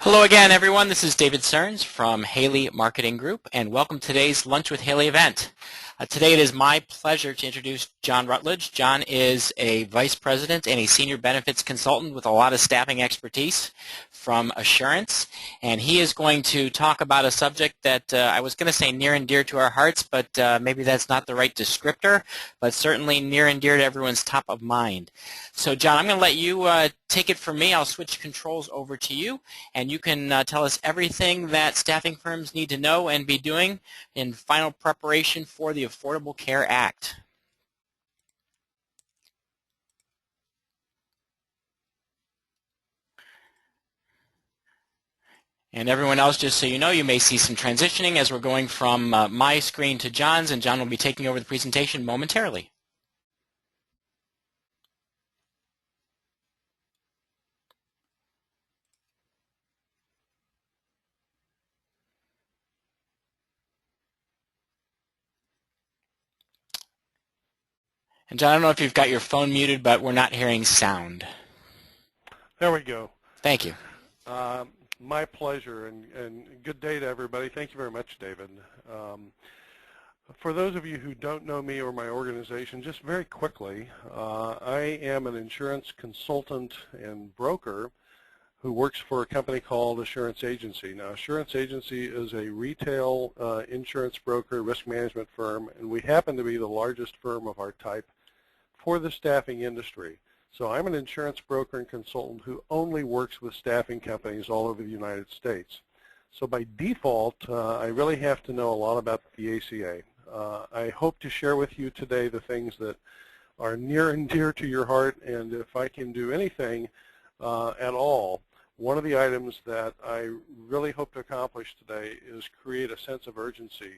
Hello again, everyone. This is David Cerns from Haley Marketing Group, and welcome to today's Lunch with Haley event. Today it is my pleasure to introduce John Rutledge. John is a Vice President and a Senior Benefits Consultant with a lot of staffing expertise from Assurance, and he is going to talk about a subject that I was going to say near and dear to our hearts, but maybe that's not the right descriptor, but certainly near and dear to everyone's top of mind. So John, I'm going to let you take it from me. I'll switch controls over to you, and you can tell us everything that staffing firms need to know and be doing in final preparation for the Affordable Care Act. And everyone else, just so you know, you may see some transitioning as we're going from my screen to John's, and John will be taking over the presentation momentarily. And John, I don't know if you've got your phone muted, but we're not hearing sound. There we go. Thank you. My pleasure, and good day to everybody. Thank you very much, David. For those of you who don't know me or my organization, just very quickly, I am an insurance consultant and broker who works for a company called Assurance Agency. Now, Assurance Agency is a retail insurance broker, risk management firm, and we happen to be the largest firm of our type for the staffing industry. So I'm an insurance broker and consultant who only works with staffing companies all over the United States. So by default, I really have to know a lot about the ACA. I hope to share with you today the things that are near and dear to your heart, and if I can do anything at all, one of the items that I really hope to accomplish today is create a sense of urgency.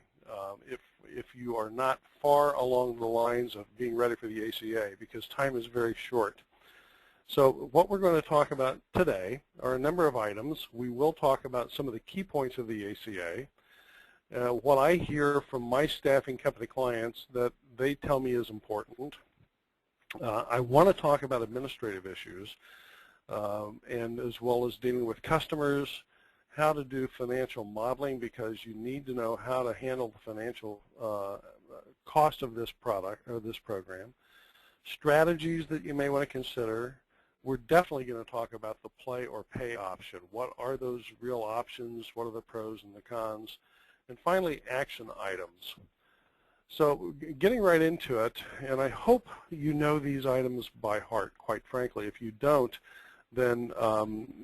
If you are not far along the lines of being ready for the ACA, because time is very short. So what we're going to talk about today are a number of items. We will talk about some of the key points of the ACA, what I hear from my staffing company clients that they tell me is important. I want to talk about administrative issues, and as well as dealing with customers, how to do financial modeling, because you need to know how to handle the financial cost of this product or this program, strategies that you may want to consider. We're definitely going to talk about the play or pay option. What are those real options? What are the pros and the cons? And finally, action items. So getting right into it, and I hope you know these items by heart, quite frankly. If you don't, then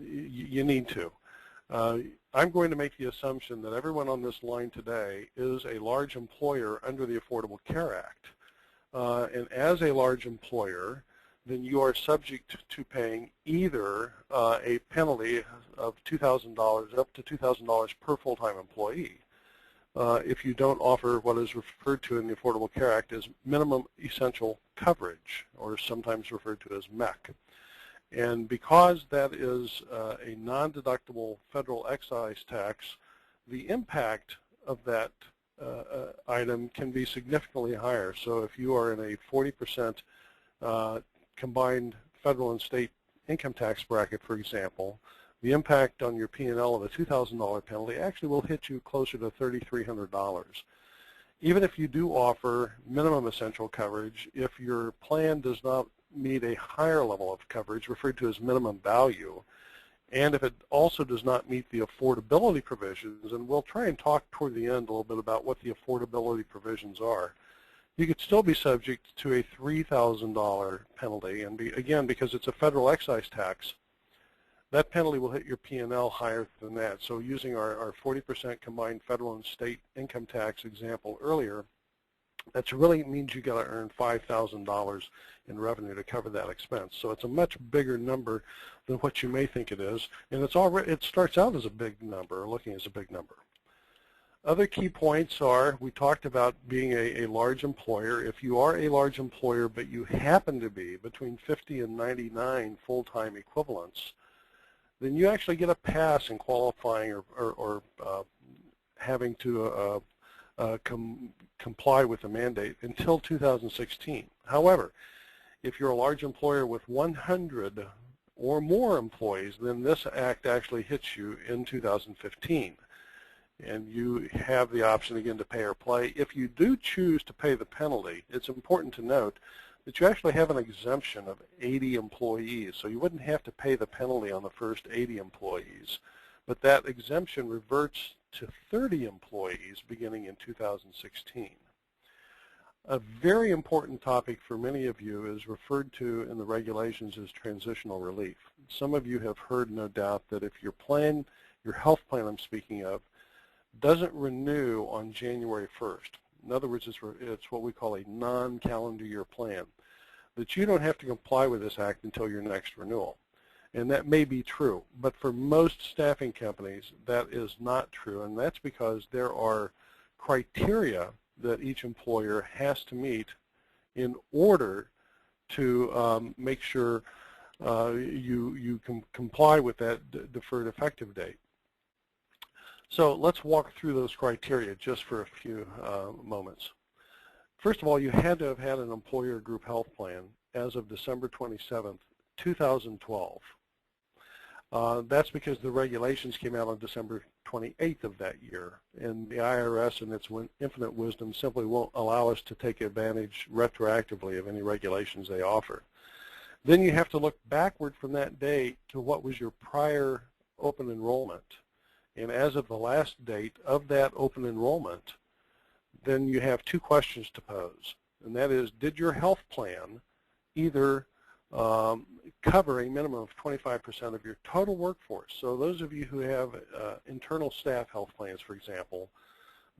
you need to. I'm going to make the assumption that everyone on this line today is a large employer under the Affordable Care Act. And as a large employer, then you are subject to paying either a penalty of $2,000 up to $2,000 per full-time employee if you don't offer what is referred to in the Affordable Care Act as minimum essential coverage, or sometimes referred to as MEC. And because that is a non-deductible federal excise tax, the impact of that item can be significantly higher. So if you are in a 40% combined federal and state income tax bracket, for example, the impact on your P&L of a $2,000 penalty actually will hit you closer to $3,300. Even if you do offer minimum essential coverage, if your plan does not meet a higher level of coverage, referred to as minimum value, and if it also does not meet the affordability provisions, and we'll try and talk toward the end a little bit about what the affordability provisions are, you could still be subject to a $3,000 penalty, and again, because it's a federal excise tax, that penalty will hit your P&L higher than that. So using our 40% combined federal and state income tax example earlier, that really means you got to earn $5,000 in revenue to cover that expense. So it's a much bigger number than what you may think it is, and it starts out as a big number, looking as a big number. Other key points are, we talked about being a large employer. If you are a large employer but you happen to be between 50 and 99 full-time equivalents, then you actually get a pass in qualifying or having to comply with the mandate until 2016. However, if you're a large employer with 100 or more employees, then this act actually hits you in 2015. And you have the option again to pay or play. If you do choose to pay the penalty, it's important to note that you actually have an exemption of 80 employees. So you wouldn't have to pay the penalty on the first 80 employees. But that exemption reverts to 30 employees beginning in 2016. A very important topic for many of you is referred to in the regulations as transitional relief. Some of you have heard, no doubt, that if your plan, your health plan I'm speaking of, doesn't renew on January 1st. In other words, it's what we call a non-calendar year plan, that you don't have to comply with this act until your next renewal. And that may be true, but for most staffing companies, that is not true, and that's because there are criteria that each employer has to meet in order to make sure you can comply with that deferred effective date. So let's walk through those criteria just for a few moments. First of all, you had to have had an employer group health plan as of December 27th, 2012. That's because the regulations came out on December 28th of that year, and the IRS in its infinite wisdom simply won't allow us to take advantage retroactively of any regulations they offer. Then you have to look backward from that date to what was your prior open enrollment. And as of the last date of that open enrollment, then you have two questions to pose. And that is, did your health plan either cover a minimum of 25% of your total workforce? So those of you who have internal staff health plans, for example,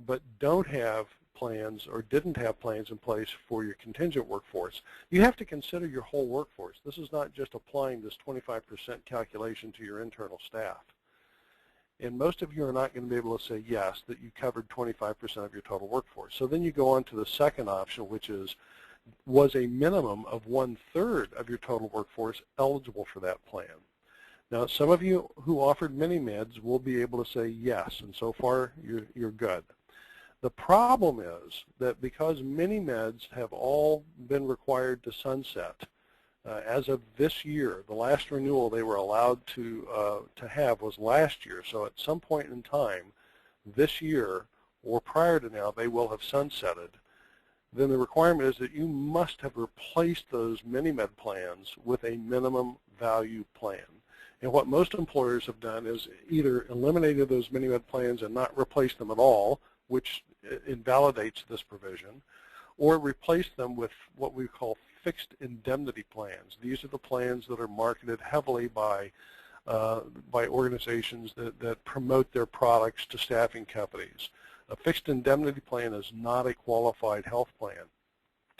but don't have plans or didn't have plans in place for your contingent workforce, you have to consider your whole workforce. This is not just applying this 25% calculation to your internal staff. And most of you are not going to be able to say yes, that you covered 25% of your total workforce. So then you go on to the second option, which is, was a minimum of 1/3 of your total workforce eligible for that plan? Now, some of you who offered mini-meds will be able to say yes, and so far you're good. The problem is that because mini-meds have all been required to sunset, as of this year, the last renewal they were allowed to have was last year. So at some point in time this year or prior to now, they will have sunsetted. Then the requirement is that you must have replaced those mini-med plans with a minimum value plan. And what most employers have done is either eliminated those mini-med plans and not replaced them at all, which invalidates this provision, or replaced them with what we call fixed indemnity plans. These are the plans that are marketed heavily by organizations that promote their products to staffing companies. A fixed indemnity plan is not a qualified health plan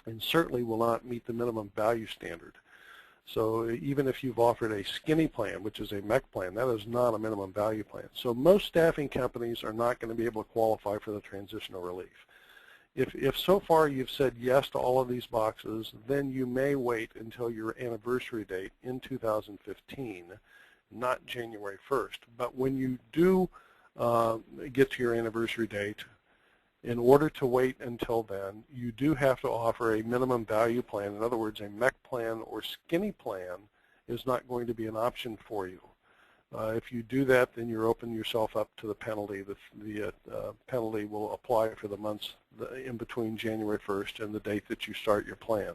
and certainly will not meet the minimum value standard. So even if you've offered a skinny plan, which is a MEC plan, that is not a minimum value plan. So most staffing companies are not going to be able to qualify for the transitional relief. If so far you've said yes to all of these boxes, then you may wait until your anniversary date in 2015, not January 1st. But when you do get to your anniversary date, in order to wait until then, you do have to offer a minimum value plan. In other words, a MEC plan or skinny plan is not going to be an option for you. If you do that, then you're opening yourself up to the penalty. The penalty will apply for the months in between January 1st and the date that you start your plan.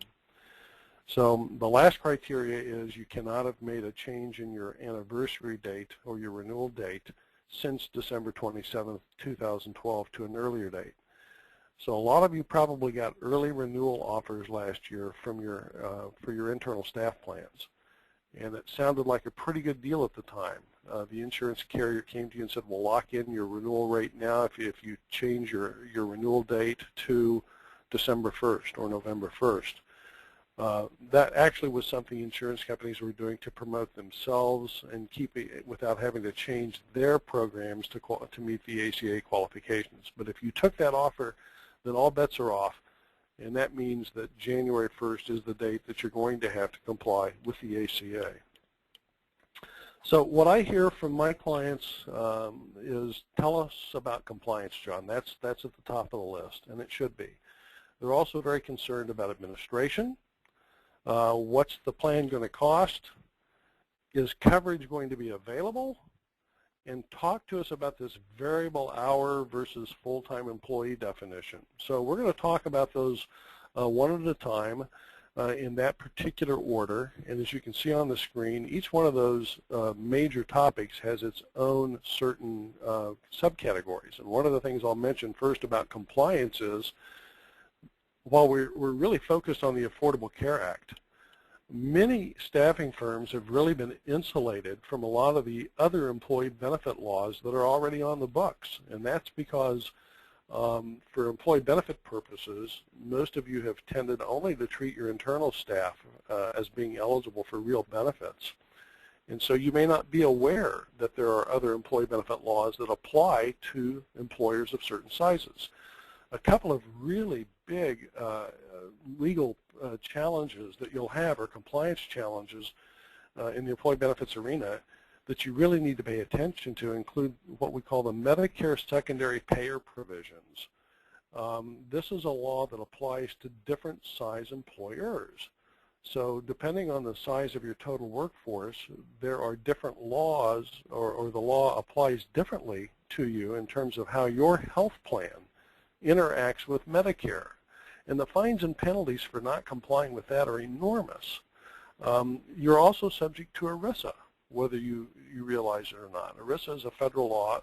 So the last criteria is you cannot have made a change in your anniversary date or your renewal date since December 27th, 2012 to an earlier date. So a lot of you probably got early renewal offers last year from for your internal staff plans. And it sounded like a pretty good deal at the time. The insurance carrier came to you and said, we'll lock in your renewal rate now if you change your renewal date to December 1st or November 1st. That actually was something insurance companies were doing to promote themselves and keep it without having to change their programs to meet the ACA qualifications. But if you took that offer, then all bets are off. And that means that January 1st is the date that you're going to have to comply with the ACA. So what I hear from my clients is, tell us about compliance, John. That's at the top of the list, and it should be. They're also very concerned about administration. What's the plan going to cost? is coverage going to be available? And talk to us about this variable hour versus full-time employee definition. So we're going to talk about those one at a time in that particular order. And as you can see on the screen, each one of those major topics has its own certain subcategories. And one of the things I'll mention first about compliance is, while we're really focused on the Affordable Care Act, many staffing firms have really been insulated from a lot of the other employee benefit laws that are already on the books. And that's because for employee benefit purposes, most of you have tended only to treat your internal staff as being eligible for real benefits. And so you may not be aware that there are other employee benefit laws that apply to employers of certain sizes. A couple of really big legal challenges that you'll have, or compliance challenges in the employee benefits arena that you really need to pay attention to, include what we call the Medicare secondary payer provisions. This is a law that applies to different size employers. So depending on the size of your total workforce, there are different laws, or the law applies differently to you in terms of how your health plan interacts with Medicare. And the fines and penalties for not complying with that are enormous. You're also subject to ERISA, whether you realize it or not. ERISA is a federal law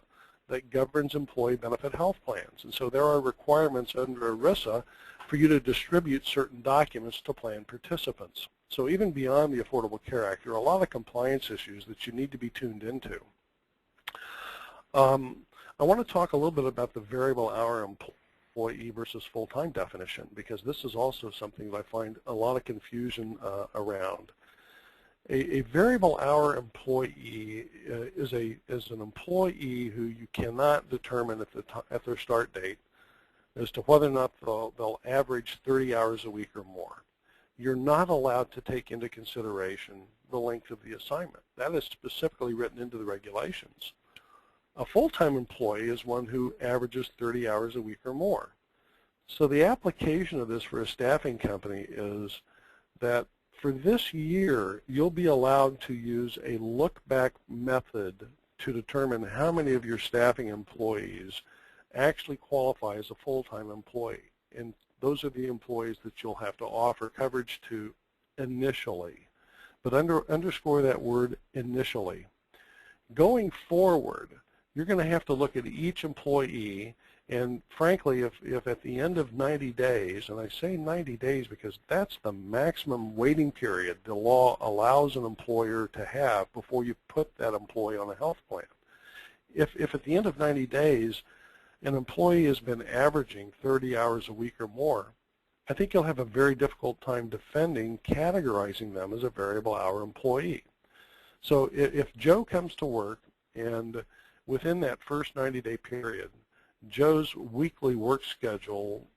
that governs employee benefit health plans. And so there are requirements under ERISA for you to distribute certain documents to plan participants. So even beyond the Affordable Care Act, there are a lot of compliance issues that you need to be tuned into. I want to talk a little bit about the variable hour employee versus full-time definition, because this is also something that I find a lot of confusion around. A variable hour employee is an employee who you cannot determine at their start date as to whether or not they'll average 30 hours a week or more. You're not allowed to take into consideration the length of the assignment. That is specifically written into the regulations. A full-time employee is one who averages 30 hours a week or more. So the application of this for a staffing company is that for this year, you'll be allowed to use a look-back method to determine how many of your staffing employees actually qualify as a full-time employee. And those are the employees that you'll have to offer coverage to initially. But underscore that word initially. Going forward, you're going to have to look at each employee, and frankly, if at the end of 90 days, and I say 90 days because that's the maximum waiting period the law allows an employer to have before you put that employee on a health plan. If at the end of 90 days, an employee has been averaging 30 hours a week or more, I think you'll have a very difficult time categorizing them as a variable hour employee. So if Joe comes to work and within that first 90-day period, Joe's weekly work schedule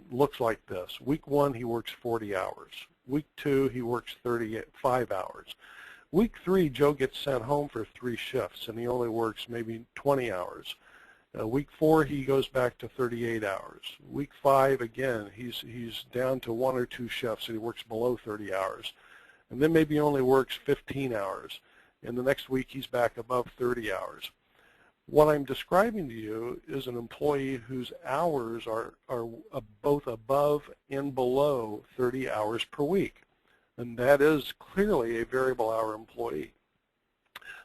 looks like this. Week 1, he works 40 hours. Week 2, he works 35 hours. Week 3, Joe gets sent home for 3 shifts, and he only works maybe 20 hours. Week 4, he goes back to 38 hours. Week 5, again, he's down to 1 or 2 shifts, and he works below 30 hours. And then maybe he only works 15 hours. And the next week, he's back above 30 hours. What I'm describing to you is an employee whose hours are both above and below 30 hours per week. And that is clearly a variable hour employee.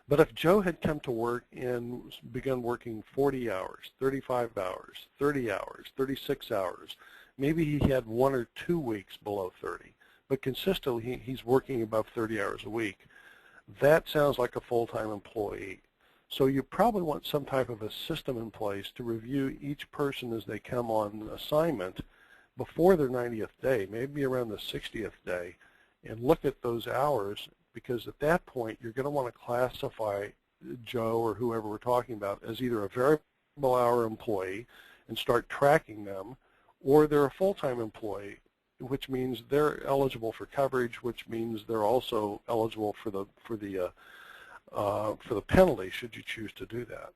But if Joe had come to work and begun working 40 hours, 35 hours, 30 hours, 36 hours, maybe he had 1 or 2 weeks below 30, but consistently he's working above 30 hours a week, that sounds like a full-time employee. So you probably want some type of a system in place to review each person as they come on assignment before their 90th day, maybe around the 60th day, and look at those hours, because at that point you're going to want to classify Joe or whoever we're talking about as either a variable hour employee and start tracking them, or they're a full-time employee, which means they're eligible for coverage, which means they're also eligible for the penalty should you choose to do that.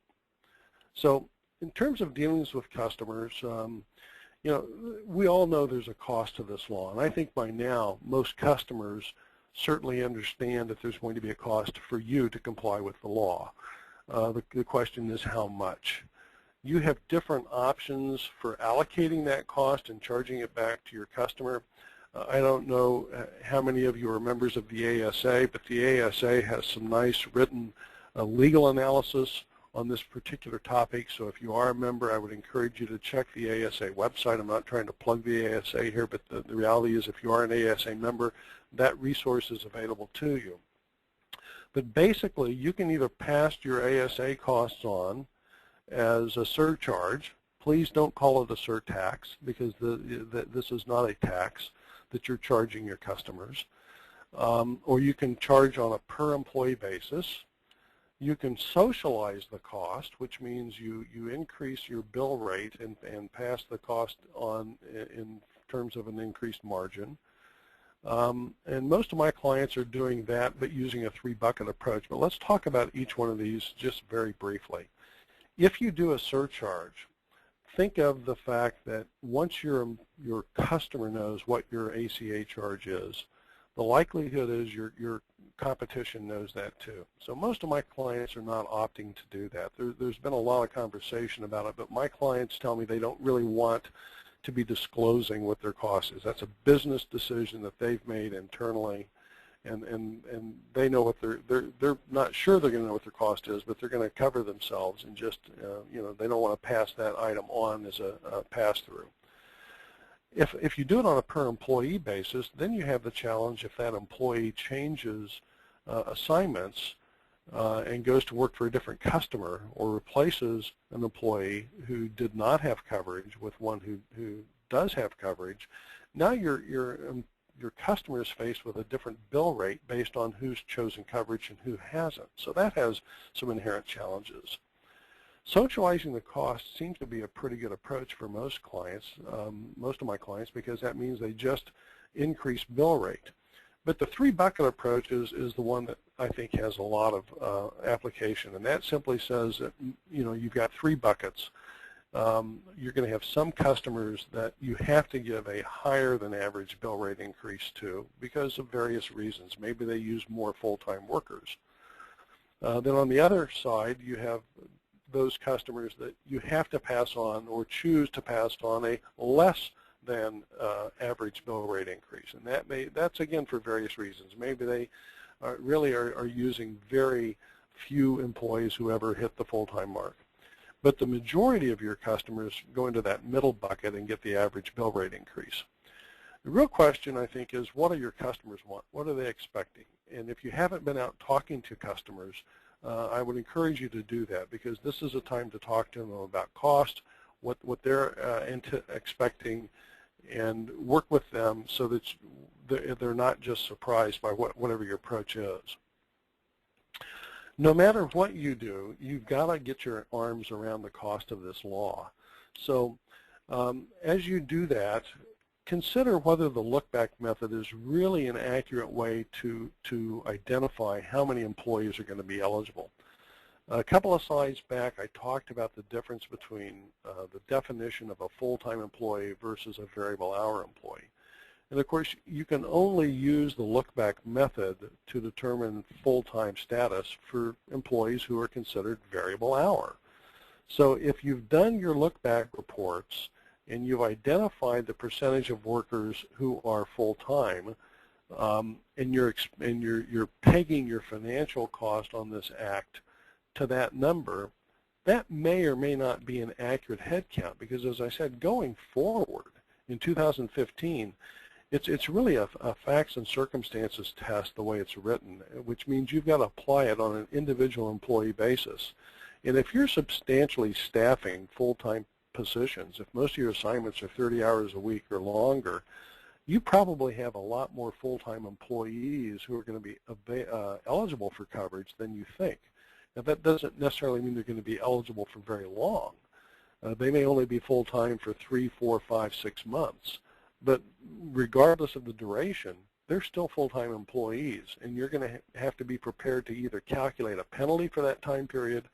So in terms of dealings with customers, you know, we all know there's a cost to this law, and I think by now most customers certainly understand that there's going to be a cost for you to comply with the law. The question is how much. You have different options for allocating that cost and charging it back to your customer. I don't know how many of you are members of the ASA, but the ASA has some nice written legal analysis on this particular topic. So if you are a member, I would encourage you to check the ASA website. I'm not trying to plug the ASA here, but the reality is if you are an ASA member, that resource is available to you. But basically, you can either pass your ASA costs on as a surcharge. Please don't call it a surtax, because this is not a tax that you're charging your customers. Or you can charge on a per employee basis. You can socialize the cost, which means you increase your bill rate and pass the cost on in terms of an increased margin. And most of my clients are doing that, but using a three-bucket approach. But let's talk about each one of these just very briefly. If you do a surcharge, think of the fact that once your customer knows what your ACA charge is, the likelihood is your competition knows that too. So most of my clients are not opting to do that. There's been a lot of conversation about it, but my clients tell me they don't really want to be disclosing what their cost is. That's a business decision that they've made internally, and they know what they're not sure they're going to know what their cost is, but they're going to cover themselves and just they don't want to pass that item on as a pass-through. If you do it on a per employee basis, then you have the challenge if that employee changes assignments and goes to work for a different customer or replaces an employee who did not have coverage with one who does have coverage. Now your customer is faced with a different bill rate based on who's chosen coverage and who hasn't. So that has some inherent challenges. Socializing the cost seems to be a pretty good approach for most clients, most of my clients, because that means they just increase bill rate. But the three-bucket approach is the one that I think has a lot of application, and that simply says that you've got three buckets. You're going to have some customers that you have to give a higher than average bill rate increase to because of various reasons. Maybe they use more full-time workers. Then on the other side, you have those customers that you have to pass on or choose to pass on a less than average bill rate increase, and that's again for various reasons. Maybe they really are using very few employees who ever hit the full-time mark. But the majority of your customers go into that middle bucket and get the average bill rate increase. The real question, I think, is what do your customers want? What are they expecting? And if you haven't been out talking to customers, I would encourage you to do that, because this is a time to talk to them about cost, what they're expecting, and work with them so that they're not just surprised by whatever your approach is. No matter what you do, you've got to get your arms around the cost of this law. So as you do that, consider whether the look-back method is really an accurate way to identify how many employees are going to be eligible. A couple of slides back, I talked about the difference between the definition of a full-time employee versus a variable hour employee. And of course, you can only use the look-back method to determine full-time status for employees who are considered variable hour. So if you've done your look-back reports and you've identified the percentage of workers who are full-time, and you're pegging your financial cost on this act to that number, that may or may not be an accurate head count, because as I said, going forward in 2015, it's really a facts and circumstances test the way it's written, which means you've got to apply it on an individual employee basis. And if you're substantially staffing full-time positions, if most of your assignments are 30 hours a week or longer, you probably have a lot more full-time employees who are going to be eligible for coverage than you think. Now, that doesn't necessarily mean they're going to be eligible for very long. They may only be full-time for 3, 4, 5, 6 months. But regardless of the duration, they're still full-time employees, and you're going to have to be prepared to either calculate a penalty for that time period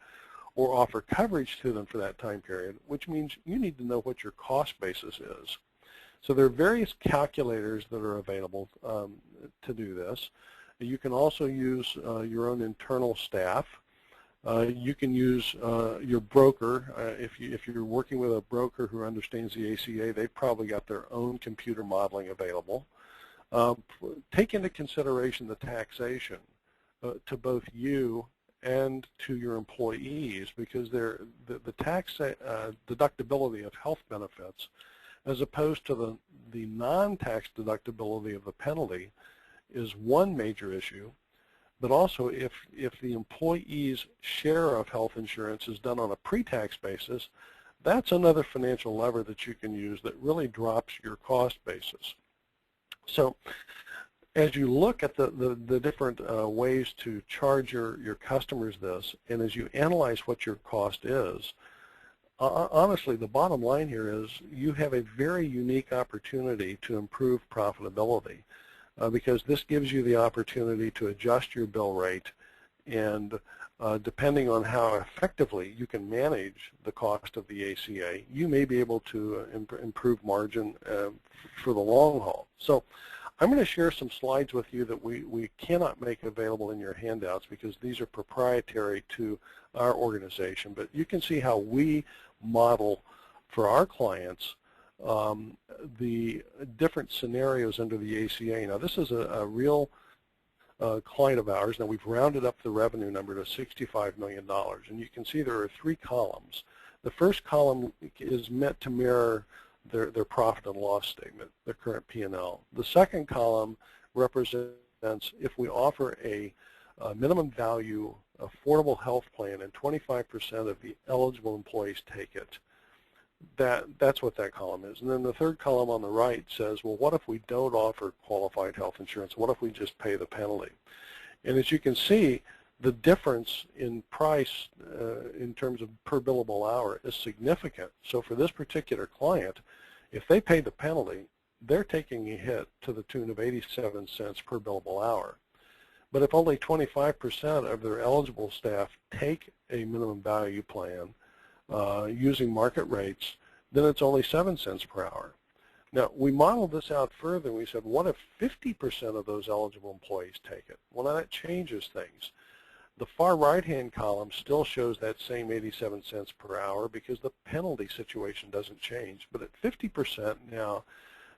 or offer coverage to them for that time period, which means you need to know what your cost basis is. So there are various calculators that are available to do this. You can also use your own internal staff. You can use your broker. If you're working with a broker who understands the ACA, they've probably got their own computer modeling available. Take into consideration the taxation to both you and to your employees, because the tax deductibility of health benefits, as opposed to the non-tax deductibility of the penalty, is one major issue. But also, if the employee's share of health insurance is done on a pre-tax basis, that's another financial lever that you can use that really drops your cost basis. So as you look at the different ways to charge your customers this, and as you analyze what your cost is, honestly, the bottom line here is you have a very unique opportunity to improve profitability, because this gives you the opportunity to adjust your bill rate, and depending on how effectively you can manage the cost of the ACA, you may be able to improve margin for the long haul. So I'm going to share some slides with you that we cannot make available in your handouts because these are proprietary to our organization, but you can see how we model for our clients the different scenarios under the ACA. Now, this is a real client of ours. Now, we've rounded up the revenue number to $65 million, and you can see there are 3 columns. The first column is meant to mirror their profit and loss statement, their current P&L. The second column represents if we offer a minimum value affordable health plan and 25% of the eligible employees take it. That's what that column is. And then the third column on the right says, well, what if we don't offer qualified health insurance? What if we just pay the penalty? And as you can see, the difference in price in terms of per billable hour is significant. So for this particular client, if they pay the penalty, they're taking a hit to the tune of 87 cents per billable hour. But if only 25% of their eligible staff take a minimum value plan using market rates, then it's only 7 cents per hour. Now, we modeled this out further, and we said, what if 50% of those eligible employees take it? Well, now that changes things. The far right-hand column still shows that same 87 cents per hour because the penalty situation doesn't change. But at 50% now,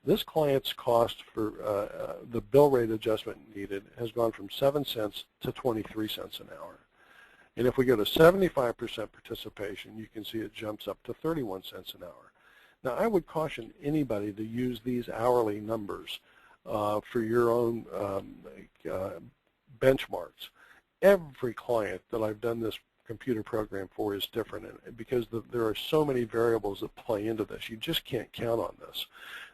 this client's cost for the bill rate adjustment needed has gone from 7 cents to 23 cents an hour. And if we go to 75% participation, you can see it jumps up to 31 cents an hour. Now, I would caution anybody to use these hourly numbers for your own benchmarks. Every client that I've done this computer program for is different because there are so many variables that play into this. You just can't count on this.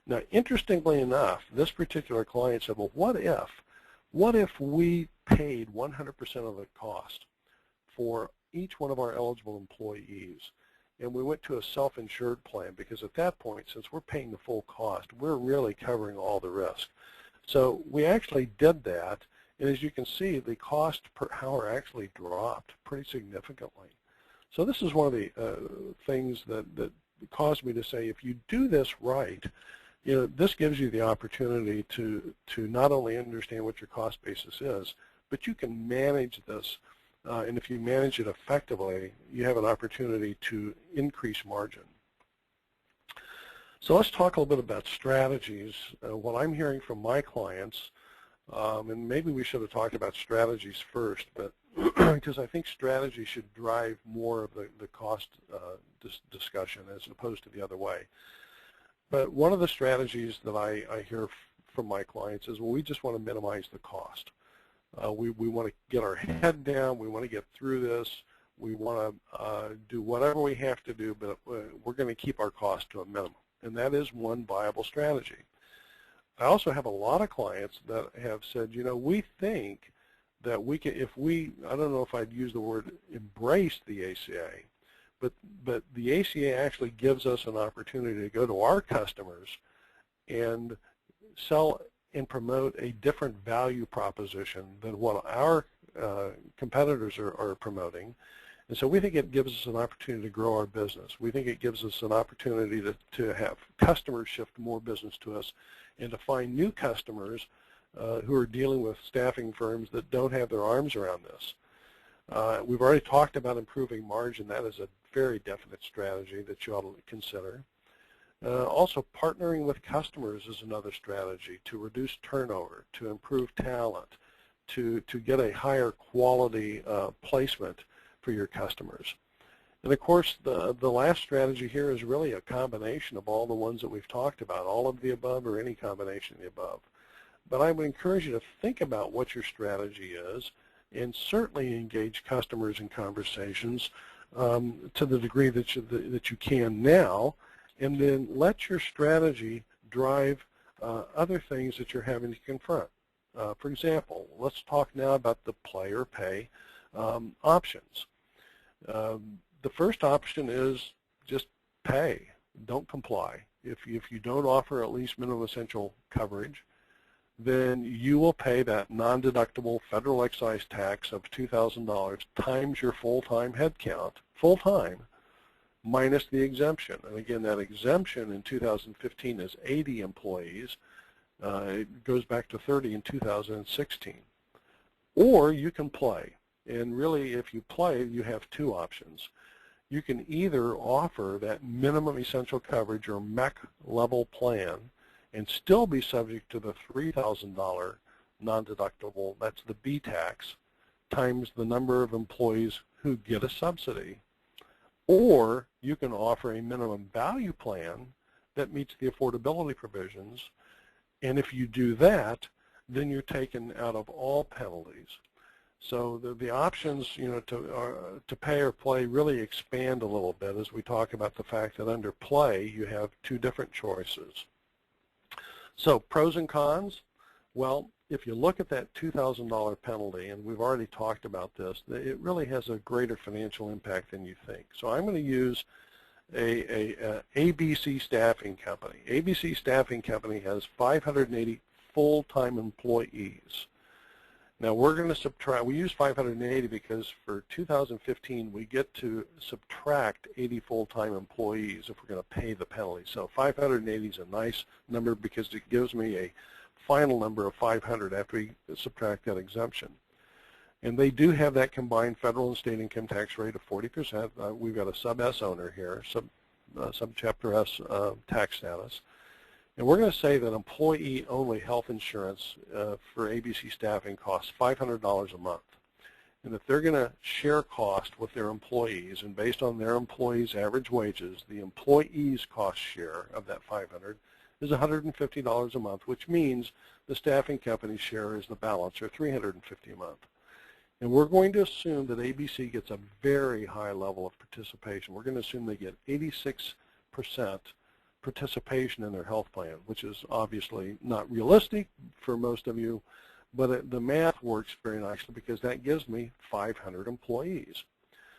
Now, interestingly enough, this particular client said, well, what if we paid 100% of the cost for each one of our eligible employees, and we went to a self-insured plan, because at that point, since we're paying the full cost, we're really covering all the risk. So we actually did that, and as you can see, the cost per hour actually dropped pretty significantly. So this is one of the things that caused me to say, if you do this right, this gives you the opportunity to not only understand what your cost basis is, but you can manage this. And if you manage it effectively, you have an opportunity to increase margin. So let's talk a little bit about strategies. What I'm hearing from my clients, and maybe we should have talked about strategies first, but because I think strategy should drive more of the cost discussion as opposed to the other way. But one of the strategies that I hear from my clients is, well, we just want to minimize the cost. We want to get our head down. We want to get through this. We want to do whatever we have to do, but we're going to keep our cost to a minimum. And that is one viable strategy. I also have a lot of clients that have said, we think that we can, I don't know if I'd use the word embrace the ACA, but the ACA actually gives us an opportunity to go to our customers and sell and promote a different value proposition than what our competitors are promoting. And so we think it gives us an opportunity to grow our business. We think it gives us an opportunity to have customers shift more business to us and to find new customers who are dealing with staffing firms that don't have their arms around this. We've already talked about improving margin. That is a very definite strategy that you ought to consider. Also, partnering with customers is another strategy to reduce turnover, to improve talent, to get a higher quality placement for your customers. And of course, the last strategy here is really a combination of all the ones that we've talked about, all of the above or any combination of the above. But I would encourage you to think about what your strategy is and certainly engage customers in conversations to the degree that you can now, and then let your strategy drive other things that you're having to confront. For example, let's talk now about the play or pay options. The first option is just pay. Don't comply. If you don't offer at least minimum essential coverage, then you will pay that non-deductible federal excise tax of $2,000 times your full-time headcount, full-time, minus the exemption. And again, that exemption in 2015 is 80 employees. It goes back to 30 in 2016. Or you can play. And really, if you play, you have two options. You can either offer that minimum essential coverage or MEC level plan and still be subject to the $3,000 non-deductible, that's the B tax, times the number of employees who get a subsidy. Or you can offer a minimum value plan that meets the affordability provisions, and if you do that, then you're taken out of all penalties. So the options, to pay or play really expand a little bit as we talk about the fact that under play you have two different choices. So pros and cons, well, if you look at that $2,000 penalty, and we've already talked about this, it really has a greater financial impact than you think. So I'm going to use a ABC Staffing Company. ABC Staffing Company has 580 full-time employees. Now we're going to subtract, we use 580 because for 2015 we get to subtract 80 full-time employees if we're going to pay the penalty. So 580 is a nice number because it gives me a final number of 500 after we subtract that exemption. And they do have that combined federal and state income tax rate of 40%. We've got a sub-S owner here, subchapter S tax status. And we're going to say that employee-only health insurance for ABC Staffing costs $500 a month. And if they're going to share cost with their employees, and based on their employees' average wages, the employee's cost share of that $500 is $150 a month, which means the staffing company's share is the balance, or $350 a month. And we're going to assume that ABC gets a very high level of participation. We're going to assume they get 86% participation in their health plan, which is obviously not realistic for most of you, but the math works very nicely because that gives me 500 employees.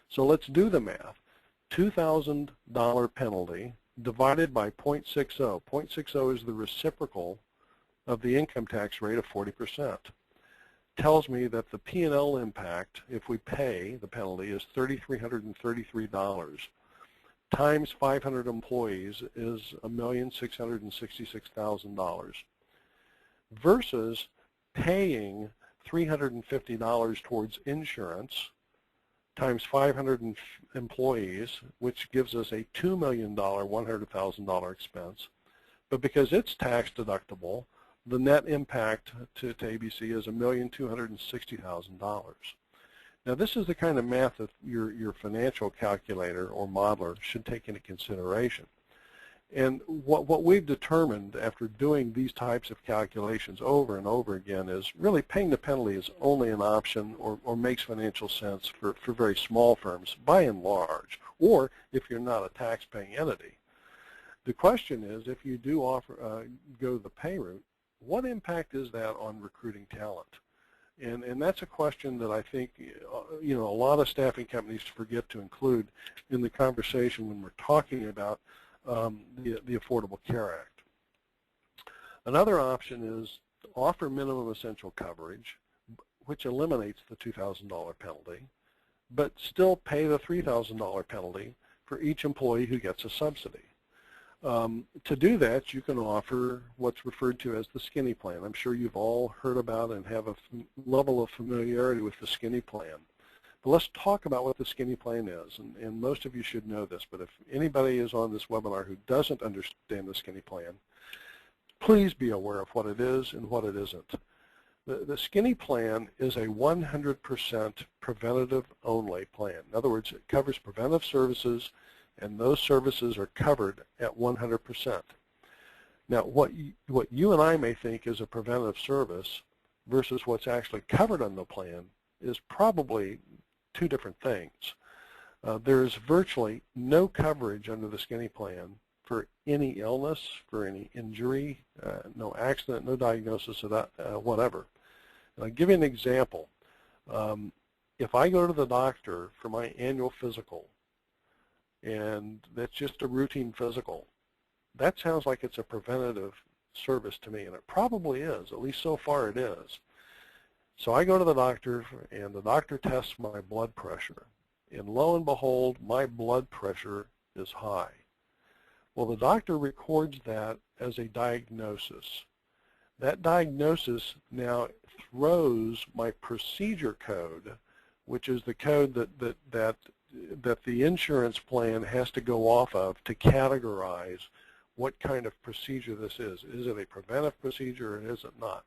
So let's do the math. $2,000 penalty divided by 0.60. 0.60 is the reciprocal of the income tax rate of 40%. Tells me that the P&L impact, if we pay the penalty, is $3,333. Times 500 employees is $1,666,000 versus paying $350 towards insurance times 500 employees, which gives us a $2 million, $100,000 expense. But because it's tax deductible, the net impact to ABC is $1,260,000. Now this is the kind of math that your financial calculator or modeler should take into consideration. And what we've determined after doing these types of calculations over and over again is really paying the penalty is only an option or makes financial sense for very small firms by and large, or if you're not a tax-paying entity. The question is, if you do go the pay route, what impact is that on recruiting talent? And that's a question that I think a lot of staffing companies forget to include in the conversation when we're talking about the Affordable Care Act. Another option is to offer minimum essential coverage, which eliminates the $2,000 penalty, but still pay the $3,000 penalty for each employee who gets a subsidy. To do that, you can offer what's referred to as the skinny plan. I'm sure you've all heard about and have a level of familiarity with the skinny plan. But let's talk about what the skinny plan is, and most of you should know this, but if anybody is on this webinar who doesn't understand the skinny plan, please be aware of what it is and what it isn't. The skinny plan is a 100% preventative-only plan. In other words, it covers preventive services, and those services are covered at 100%. Now, what you and I may think is a preventive service versus what's actually covered on the plan is probably two different things. There's virtually no coverage under the skinny plan for any illness, for any injury, no accident, no diagnosis of that, whatever. And I'll give you an example. If I go to the doctor for my annual physical, and that's just a routine physical, that sounds like it's a preventative service to me, and it probably is, at least so far it is. So I go to the doctor, and the doctor tests my blood pressure, and lo and behold, my blood pressure is high. Well, the doctor records that as a diagnosis. That diagnosis now throws my procedure code, which is the code that the insurance plan has to go off of to categorize what kind of procedure this is. Is it a preventive procedure or is it not?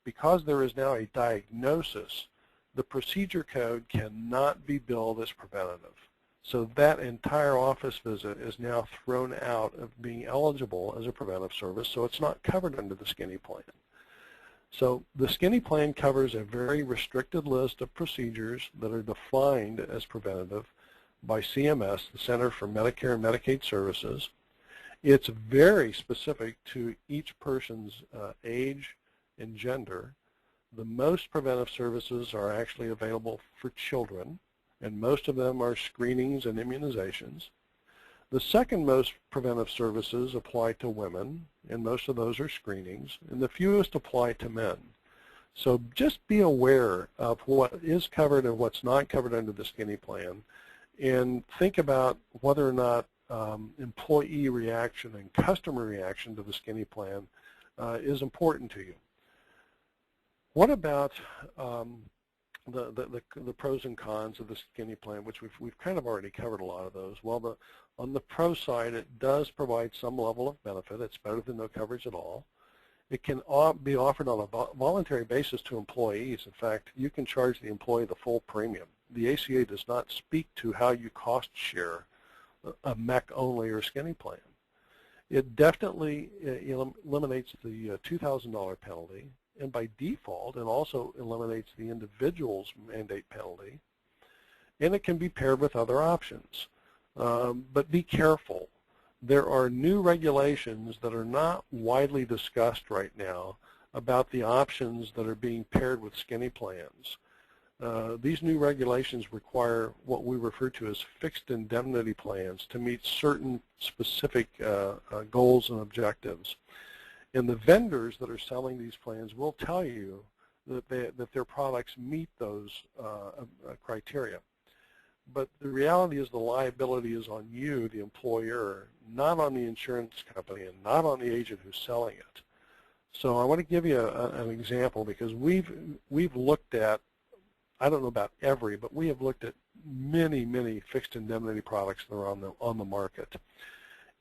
Because there is now a diagnosis, the procedure code cannot be billed as preventative. So that entire office visit is now thrown out of being eligible as a preventive service, so it's not covered under the skinny plan. So the skinny plan covers a very restricted list of procedures that are defined as preventative by CMS, the Center for Medicare and Medicaid Services. It's very specific to each person's age and gender. The most preventive services are actually available for children, and most of them are screenings and immunizations. The second most preventive services apply to women, and most of those are screenings, and the fewest apply to men. So just be aware of what is covered and what's not covered under the skinny plan, and think about whether or not employee reaction and customer reaction to the skinny plan is important to you. What about the pros and cons of the skinny plan, which we've kind of already covered a lot of those? Well, on the pro side, it does provide some level of benefit. It's better than no coverage at all. It can be offered on a voluntary basis to employees. In fact, you can charge the employee the full premium. The ACA does not speak to how you cost share a MEC only or skinny plan. It definitely eliminates the $2,000 penalty, and by default, it also eliminates the individual's mandate penalty, and it can be paired with other options. But be careful. There are new regulations that are not widely discussed right now about the options that are being paired with skinny plans. These new regulations require what we refer to as fixed indemnity plans to meet certain specific goals and objectives. And the vendors that are selling these plans will tell you that their products meet those criteria. But the reality is the liability is on you, the employer, not on the insurance company and not on the agent who's selling it. So I want to give you an example, because we've looked at, I don't know about every, but we have looked at many fixed indemnity products that are on the market.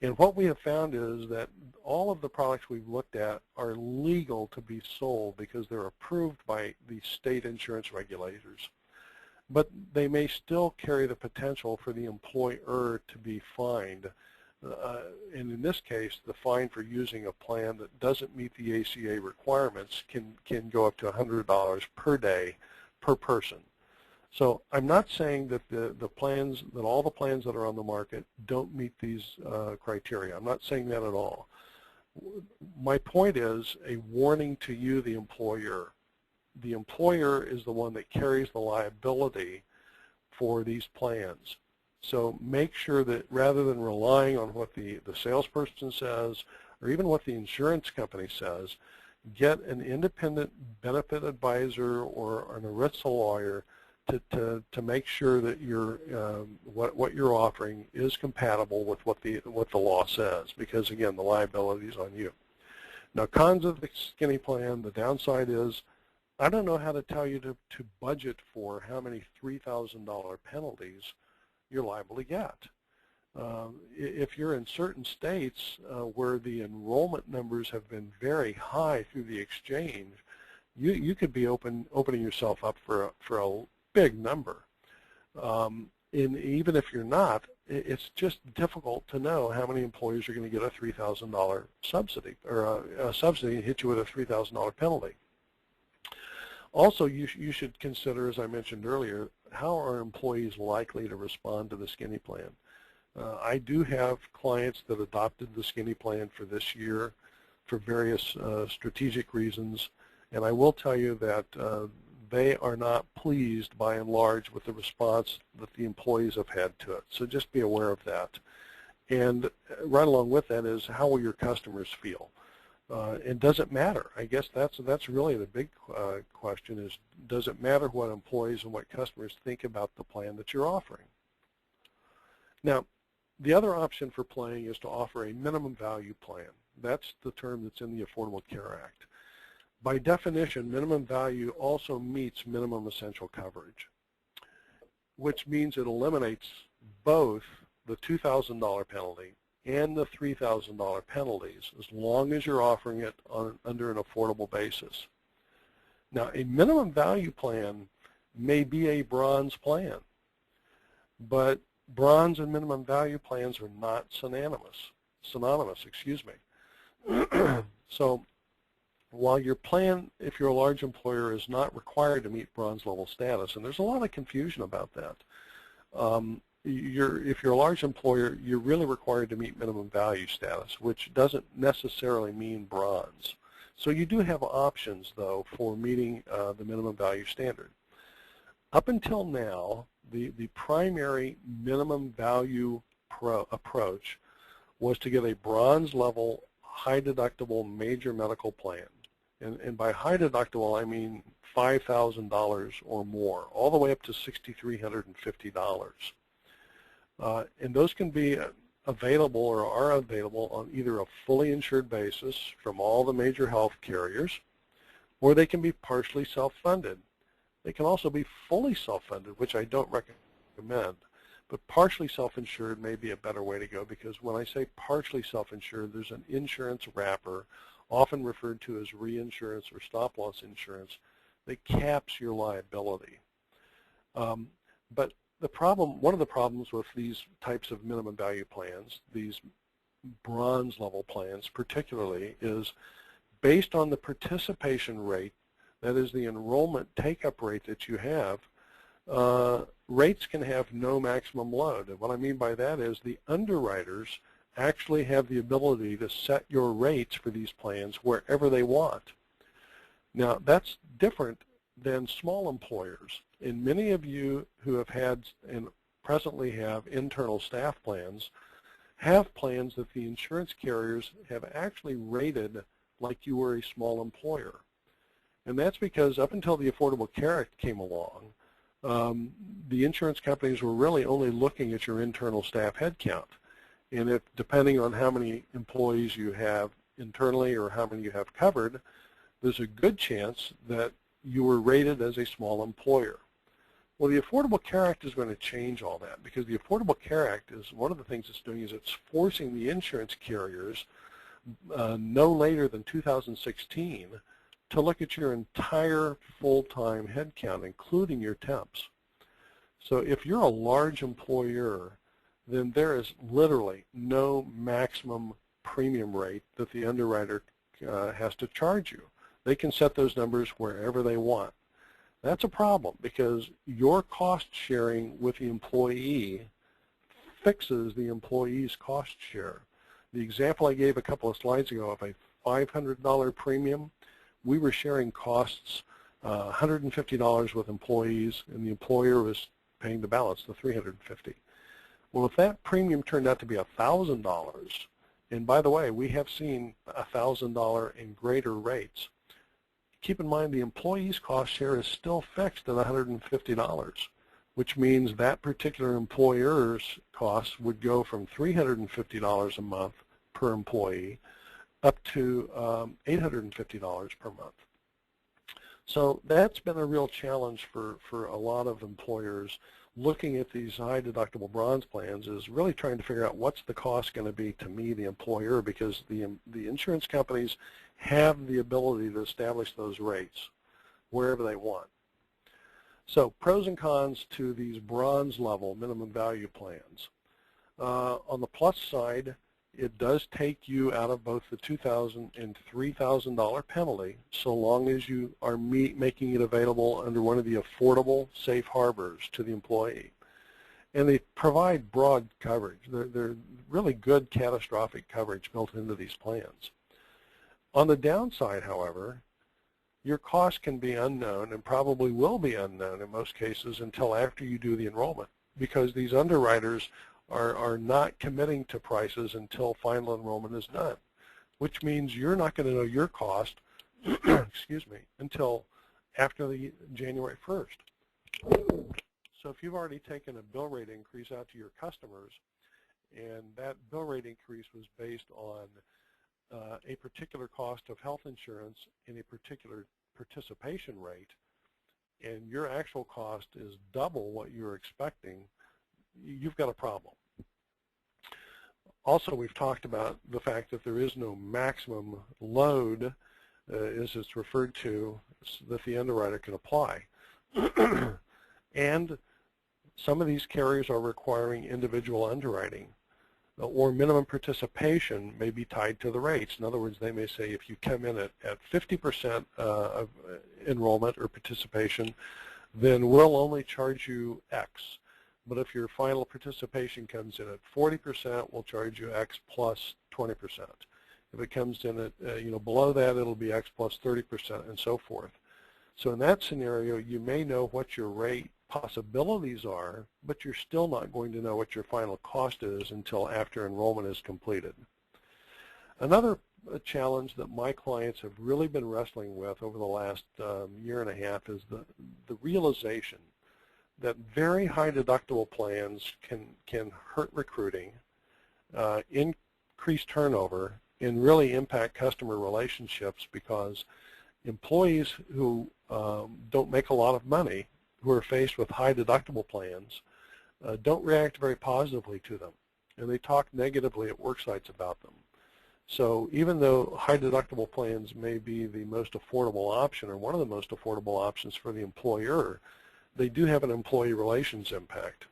And what we have found is that all of the products we've looked at are legal to be sold because they're approved by the state insurance regulators. But they may still carry the potential for the employer to be fined. And in this case, the fine for using a plan that doesn't meet the ACA requirements can go up to $100 per day per person. So I'm not saying that all the plans that are on the market don't meet these criteria. I'm not saying that at all. My point is a warning to you, the employer. The employer is the one that carries the liability for these plans. So make sure that rather than relying on what the salesperson says or even what the insurance company says, get an independent benefit advisor or an ERISA lawyer to make sure that what you're offering is compatible with what the law says, because again, the liability is on you. Now, cons of the skinny plan, the downside is I don't know how to tell you to budget for how many $3,000 penalties you're liable to get. If you're in certain states where the enrollment numbers have been very high through the exchange, you could be opening yourself up for a big number. And even if you're not, it's just difficult to know how many employers are going to get a $3,000 subsidy, or a subsidy and hit you with a $3,000 penalty. Also, you should consider, as I mentioned earlier, how are employees likely to respond to the skinny plan? I do have clients that adopted the skinny plan for this year for various strategic reasons, and I will tell you that they are not pleased by and large with the response that the employees have had to it. So just be aware of that. And right along with that is, how will your customers feel? And does it matter? I guess that's really the big question is, does it matter what employees and what customers think about the plan that you're offering? Now, the other option for playing is to offer a minimum value plan. That's the term that's in the Affordable Care Act. By definition, minimum value also meets minimum essential coverage, which means it eliminates both the $2,000 penalty and the $3,000 penalties, as long as you're offering it under an affordable basis. Now, a minimum value plan may be a bronze plan, but bronze and minimum value plans are not synonymous, excuse me. So while your plan, if you're a large employer, is not required to meet bronze level status, and there's a lot of confusion about that. If you're a large employer, you're really required to meet minimum value status, which doesn't necessarily mean bronze. So you do have options, though, for meeting the minimum value standard. Up until now, the primary minimum value approach was to get a bronze level high deductible major medical plan. And by high deductible, I mean $5,000 or more, all the way up to $6,350. And those can be available or are available on either a fully insured basis from all the major health carriers, or they can be partially self-funded. They can also be fully self-funded, which I don't recommend. But partially self-insured may be a better way to go, because when I say partially self-insured, there's an insurance wrapper, often referred to as reinsurance or stop-loss insurance, that caps your liability. But one of the problems with these types of minimum value plans, these bronze level plans particularly, is based on the participation rate, that is the enrollment take-up rate that you have, rates can have no maximum load. And what I mean by that is the underwriters actually have the ability to set your rates for these plans wherever they want. Now, that's different than small employers. And many of you who have had and presently have internal staff plans have plans that the insurance carriers have actually rated like you were a small employer. And that's because up until the Affordable Care Act came along, the insurance companies were really only looking at your internal staff headcount. And if, depending on how many employees you have internally or how many you have covered, there's a good chance that you were rated as a small employer. Well, the Affordable Care Act is going to change all that, because the Affordable Care Act is, one of the things it's doing is it's forcing the insurance carriers no later than 2016 to look at your entire full-time headcount, including your temps. So if you're a large employer, then there is literally no maximum premium rate that the underwriter has to charge you. They can set those numbers wherever they want. That's a problem, because your cost sharing with the employee fixes the employee's cost share. The example I gave a couple of slides ago of a $500 premium, we were sharing costs $150 with employees, and the employer was paying the balance, the $350. Well, if that premium turned out to be $1,000, and by the way, we have seen $1,000 and greater rates, keep in mind the employee's cost share is still fixed at $150, which means that particular employer's costs would go from $350 a month per employee up to $850 per month. So that's been a real challenge for a lot of employers looking at these high deductible bronze plans, is really trying to figure out what's the cost going to be to me, the employer, because the insurance companies have the ability to establish those rates wherever they want. So pros and cons to these bronze level minimum value plans. On the plus side, it does take you out of both the $2,000 and $3,000 penalty, so long as you are making it available under one of the affordable safe harbors to the employee. And they provide broad coverage. They're really good catastrophic coverage built into these plans. On the downside, however, your cost can be unknown and probably will be unknown in most cases until after you do the enrollment, because these underwriters are not committing to prices until final enrollment is done, which means you're not going to know your cost excuse me, until after the January 1st. So if you've already taken a bill rate increase out to your customers, and that bill rate increase was based on a particular cost of health insurance in a particular participation rate, and your actual cost is double what you're expecting, you've got a problem. Also, we've talked about the fact that there is no maximum load, as it's referred to, that the underwriter can apply. And some of these carriers are requiring individual underwriting, or minimum participation may be tied to the rates. In other words, they may say if you come in at 50% of enrollment or participation, then we'll only charge you X. But if your final participation comes in at 40%, we'll charge you X plus 20%. If it comes in at below that, it'll be X plus 30% and so forth. So in that scenario, you may know what your rate possibilities are, but you're still not going to know what your final cost is until after enrollment is completed. Another challenge that my clients have really been wrestling with over the last year and a half is the realization that very high deductible plans can hurt recruiting, increase turnover, and really impact customer relationships, because employees who don't make a lot of money, who are faced with high deductible plans, don't react very positively to them, and they talk negatively at work sites about them. So even though high deductible plans may be the most affordable option, or one of the most affordable options for the employer, they do have an employee relations impact.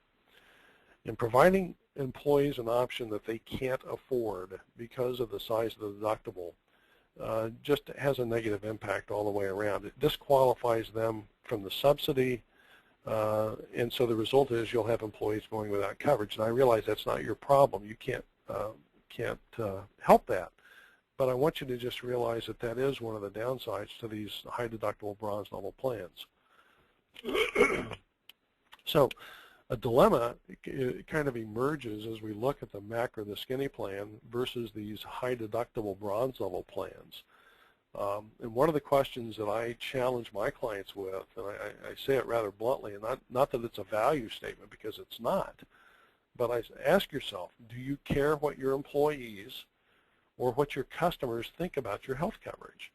In providing employees an option that they can't afford because of the size of the deductible just has a negative impact all the way around. It disqualifies them from the subsidy, and so the result is you'll have employees going without coverage. And I realize that's not your problem. You can't help that. But I want you to just realize that that is one of the downsides to these high deductible bronze level plans. So a dilemma kind of emerges as we look at the macro, the skinny plan versus these high deductible bronze level plans. And one of the questions that I challenge my clients with, and I say it rather bluntly, and not that it's a value statement, because it's not, but I ask yourself, do you care what your employees or what your customers think about your health coverage?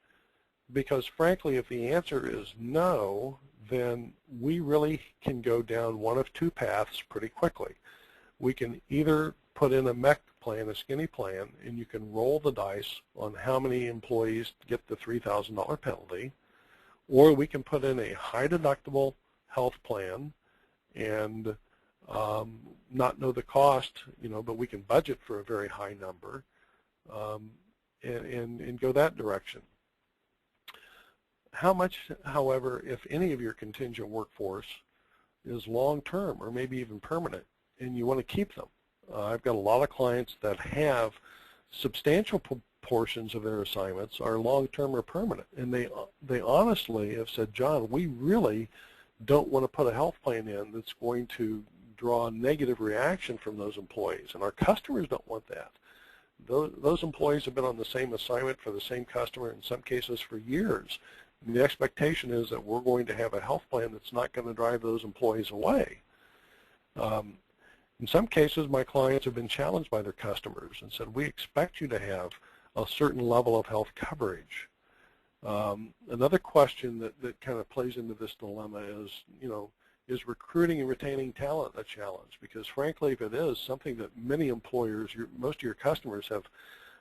Because frankly, if the answer is no, then we really can go down one of two paths pretty quickly. We can either put in a MEC plan, a skinny plan, and you can roll the dice on how many employees get the $3,000 penalty, or we can put in a high deductible health plan and not know the cost, but we can budget for a very high number and go that direction. How much, however, if any of your contingent workforce is long-term or maybe even permanent, and you want to keep them? I've got a lot of clients that have substantial portions of their assignments are long-term or permanent, and they honestly have said, John, we really don't want to put a health plan in that's going to draw a negative reaction from those employees, and our customers don't want that. Those employees have been on the same assignment for the same customer, in some cases for years, And the expectation is that we're going to have a health plan that's not going to drive those employees away. In some cases, my clients have been challenged by their customers and said, we expect you to have a certain level of health coverage. Another question that kind of plays into this dilemma is, is recruiting and retaining talent a challenge? Because frankly, if it is, something that many employers, most of your customers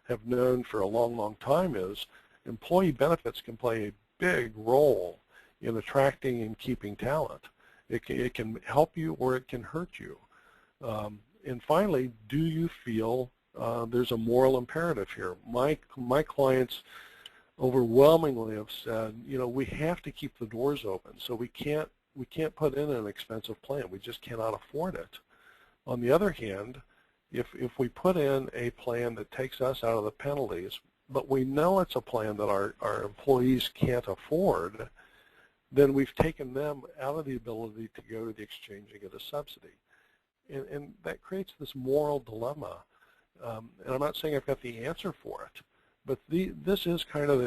have known for a long, long time is employee benefits can play a big role in attracting and keeping talent. It can help you or it can hurt you. And finally, do you feel there's a moral imperative here? My clients overwhelmingly have said, we have to keep the doors open, so we can't put in an expensive plan. We just cannot afford it. On the other hand, if we put in a plan that takes us out of the penalties, but we know it's a plan that our employees can't afford, then we've taken them out of the ability to go to the exchange and get a subsidy. And that creates this moral dilemma. And I'm not saying I've got the answer for it, but this is kind of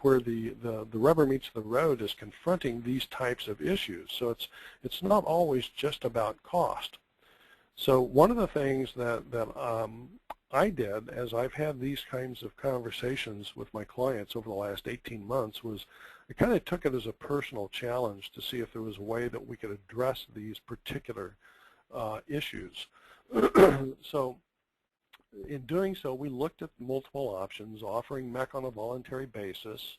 where the rubber meets the road, is confronting these types of issues. So it's not always just about cost. So one of the things that I did as I've had these kinds of conversations with my clients over the last 18 months was I kind of took it as a personal challenge to see if there was a way that we could address these particular issues. So in doing so, we looked at multiple options, offering MEC on a voluntary basis,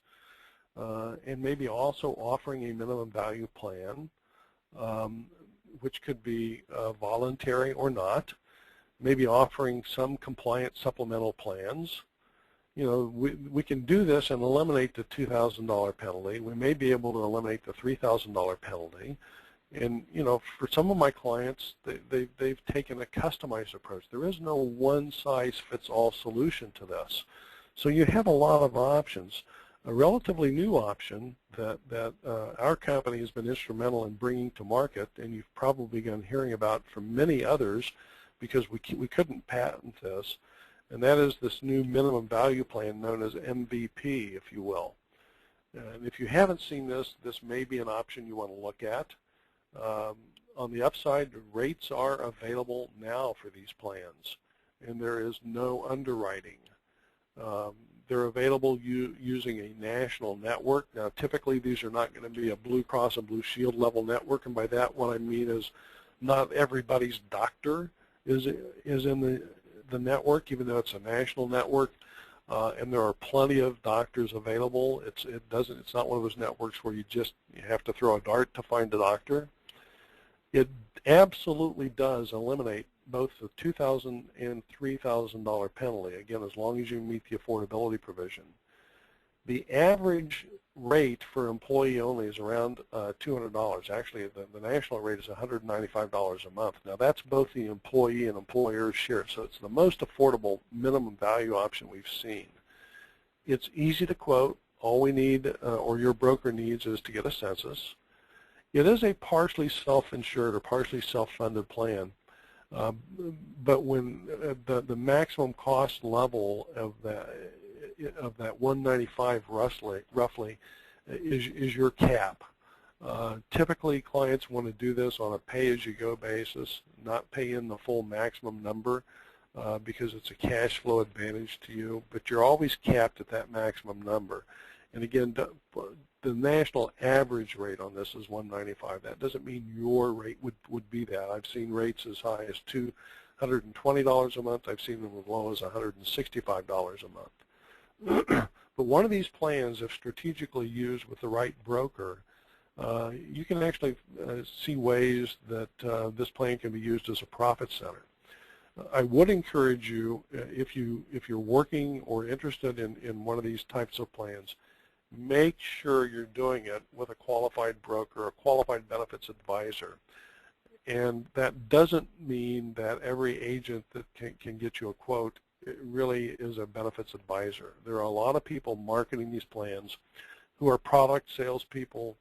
and maybe also offering a minimum value plan, which could be voluntary or not, maybe offering some compliant supplemental plans. We can do this and eliminate the $2,000 penalty. We may be able to eliminate the $3,000 penalty. And, for some of my clients, they've taken a customized approach. There is no one-size-fits-all solution to this. So you have a lot of options. A relatively new option that our company has been instrumental in bringing to market, and you've probably been hearing about from many others because we couldn't patent this, and that is this new minimum value plan known as MVP, if you will. And if you haven't seen this, this may be an option you want to look at. On the upside, rates are available now for these plans, and there is no underwriting. They're available using a national network. Now, typically, these are not going to be a Blue Cross and Blue Shield level network, and by that, what I mean is not everybody's doctor is in the network, even though it's a national network. And there are plenty of doctors available. It's not one of those networks where you have to throw a dart to find a doctor. It absolutely does eliminate both the $2,000 and $3,000 penalty, again, as long as you meet the affordability provision. The average rate for employee only is around $200. Actually, the national rate is $195 a month. Now, that's both the employee and employer's share, so it's the most affordable minimum value option we've seen. It's easy to quote. All we need, or your broker needs, is to get a census. It is a partially self-insured or partially self-funded plan, but when the maximum cost level of that $195 roughly is your cap. Typically, clients want to do this on a pay-as-you-go basis, not pay in the full maximum number because it's a cash flow advantage to you, but you're always capped at that maximum number. And again, the national average rate on this is $195. That doesn't mean your rate would be that. I've seen rates as high as $220 a month. I've seen them as low as $165 a month. But one of these plans, if strategically used with the right broker, you can actually see ways that this plan can be used as a profit center. I would encourage you, if you're working or interested in one of these types of plans, make sure you're doing it with a qualified broker, a qualified benefits advisor. And that doesn't mean that every agent that can get you a quote really is a benefits advisor. There are a lot of people marketing these plans who are product salespeople.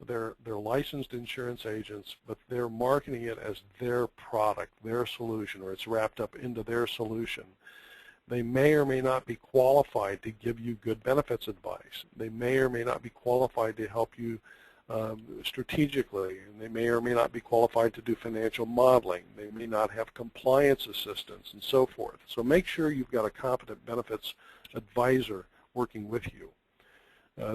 They're licensed insurance agents, but they're marketing it as their product, their solution, or it's wrapped up into their solution. They may or may not be qualified to give you good benefits advice. They may or may not be qualified to help you strategically, and they may or may not be qualified to do financial modeling. They may not have compliance assistance and so forth. So make sure you've got a competent benefits advisor working with you.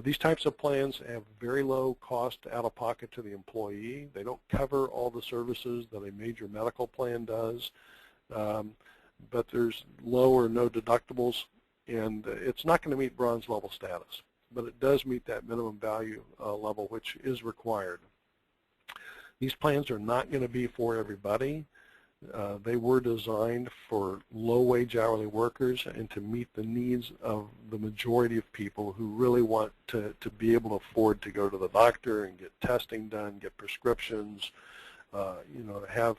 These types of plans have very low cost out of pocket to the employee. They don't cover all the services that a major medical plan does, but there's low or no deductibles, and it's not going to meet bronze level status, but it does meet that minimum value level, which is required. These plans are not going to be for everybody. They were designed for low-wage hourly workers and to meet the needs of the majority of people who really want to be able to afford to go to the doctor and get testing done, get prescriptions, have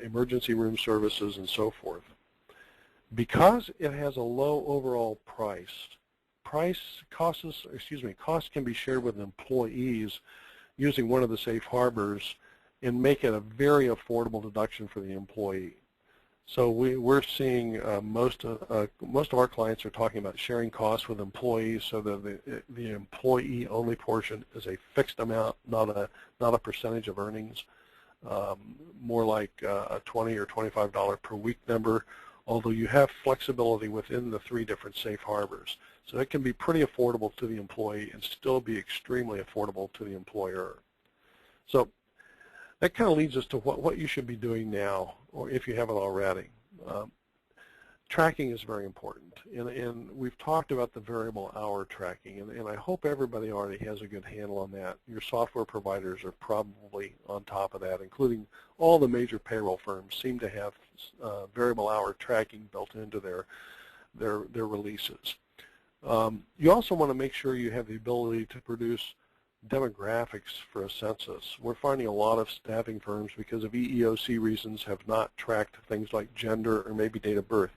emergency room services and so forth. Because it has a low overall costs can be shared with employees using one of the safe harbors and make it a very affordable deduction for the employee. So we're seeing most of our clients are talking about sharing costs with employees, so that the employee-only portion is a fixed amount, not a percentage of earnings, more like a $20 or $25 per week number. Although you have flexibility within the 3 different safe harbors, so it can be pretty affordable to the employee and still be extremely affordable to the employer. So that kind of leads us to what you should be doing now, or if you haven't already. Tracking is very important, and we've talked about the variable hour tracking, and I hope everybody already has a good handle on that. Your software providers are probably on top of that, including all the major payroll firms seem to have variable hour tracking built into their releases. You also want to make sure you have the ability to produce demographics for a census. We're finding a lot of staffing firms, because of EEOC reasons, have not tracked things like gender or maybe date of birth.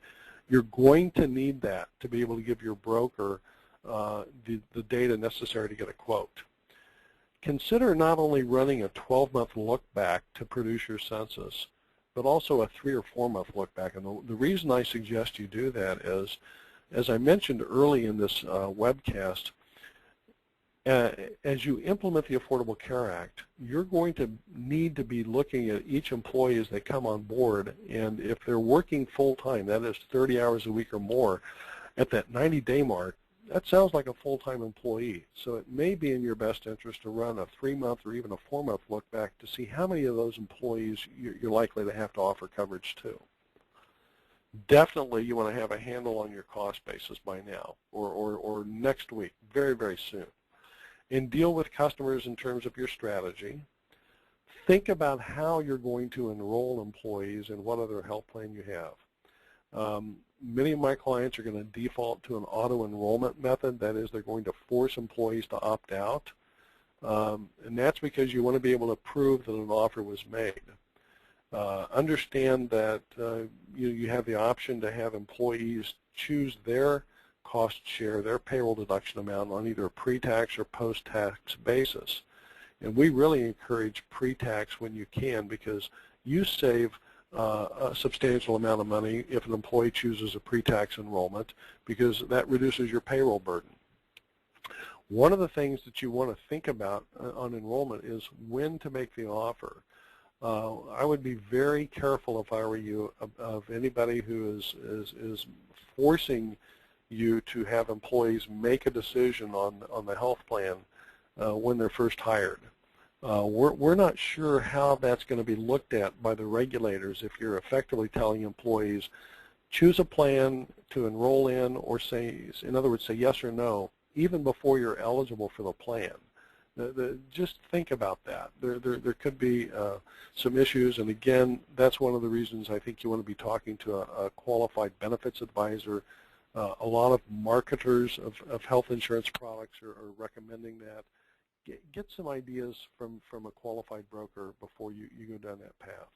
You're going to need that to be able to give your broker the data necessary to get a quote. Consider not only running a 12-month look back to produce your census, but also a 3 or 4-month look back. And the reason I suggest you do that is, as I mentioned early in this webcast, as you implement the Affordable Care Act, you're going to need to be looking at each employee as they come on board, and if they're working full-time, that is 30 hours a week or more, at that 90-day mark, that sounds like a full-time employee. So it may be in your best interest to run a 3-month or even a 4-month look back to see how many of those employees you're likely to have to offer coverage to. Definitely you want to have a handle on your cost basis by now, or next week, very, very soon. And deal with customers in terms of your strategy. Think about how you're going to enroll employees and what other health plan you have. Many of my clients are going to default to an auto-enrollment method. That is, they're going to force employees to opt out. And that's because you want to be able to prove that an offer was made. Understand that you have the option to have employees choose their cost share, their payroll deduction amount, on either a pre-tax or post-tax basis. And we really encourage pre-tax when you can, because you save a substantial amount of money if an employee chooses a pre-tax enrollment, because that reduces your payroll burden. One of the things that you want to think about on enrollment is when to make the offer. I would be very careful, if I were you, of anybody who is forcing you to have employees make a decision on the health plan when they're first hired. We're not sure how that's going to be looked at by the regulators if you're effectively telling employees, choose a plan to enroll in, or say, in other words, say yes or no, even before you're eligible for the plan. Just think about that. There could be some issues, and again, that's one of the reasons I think you want to be talking to a qualified benefits advisor. A lot of marketers of health insurance products are recommending that. Get some ideas from a qualified broker before you go down that path.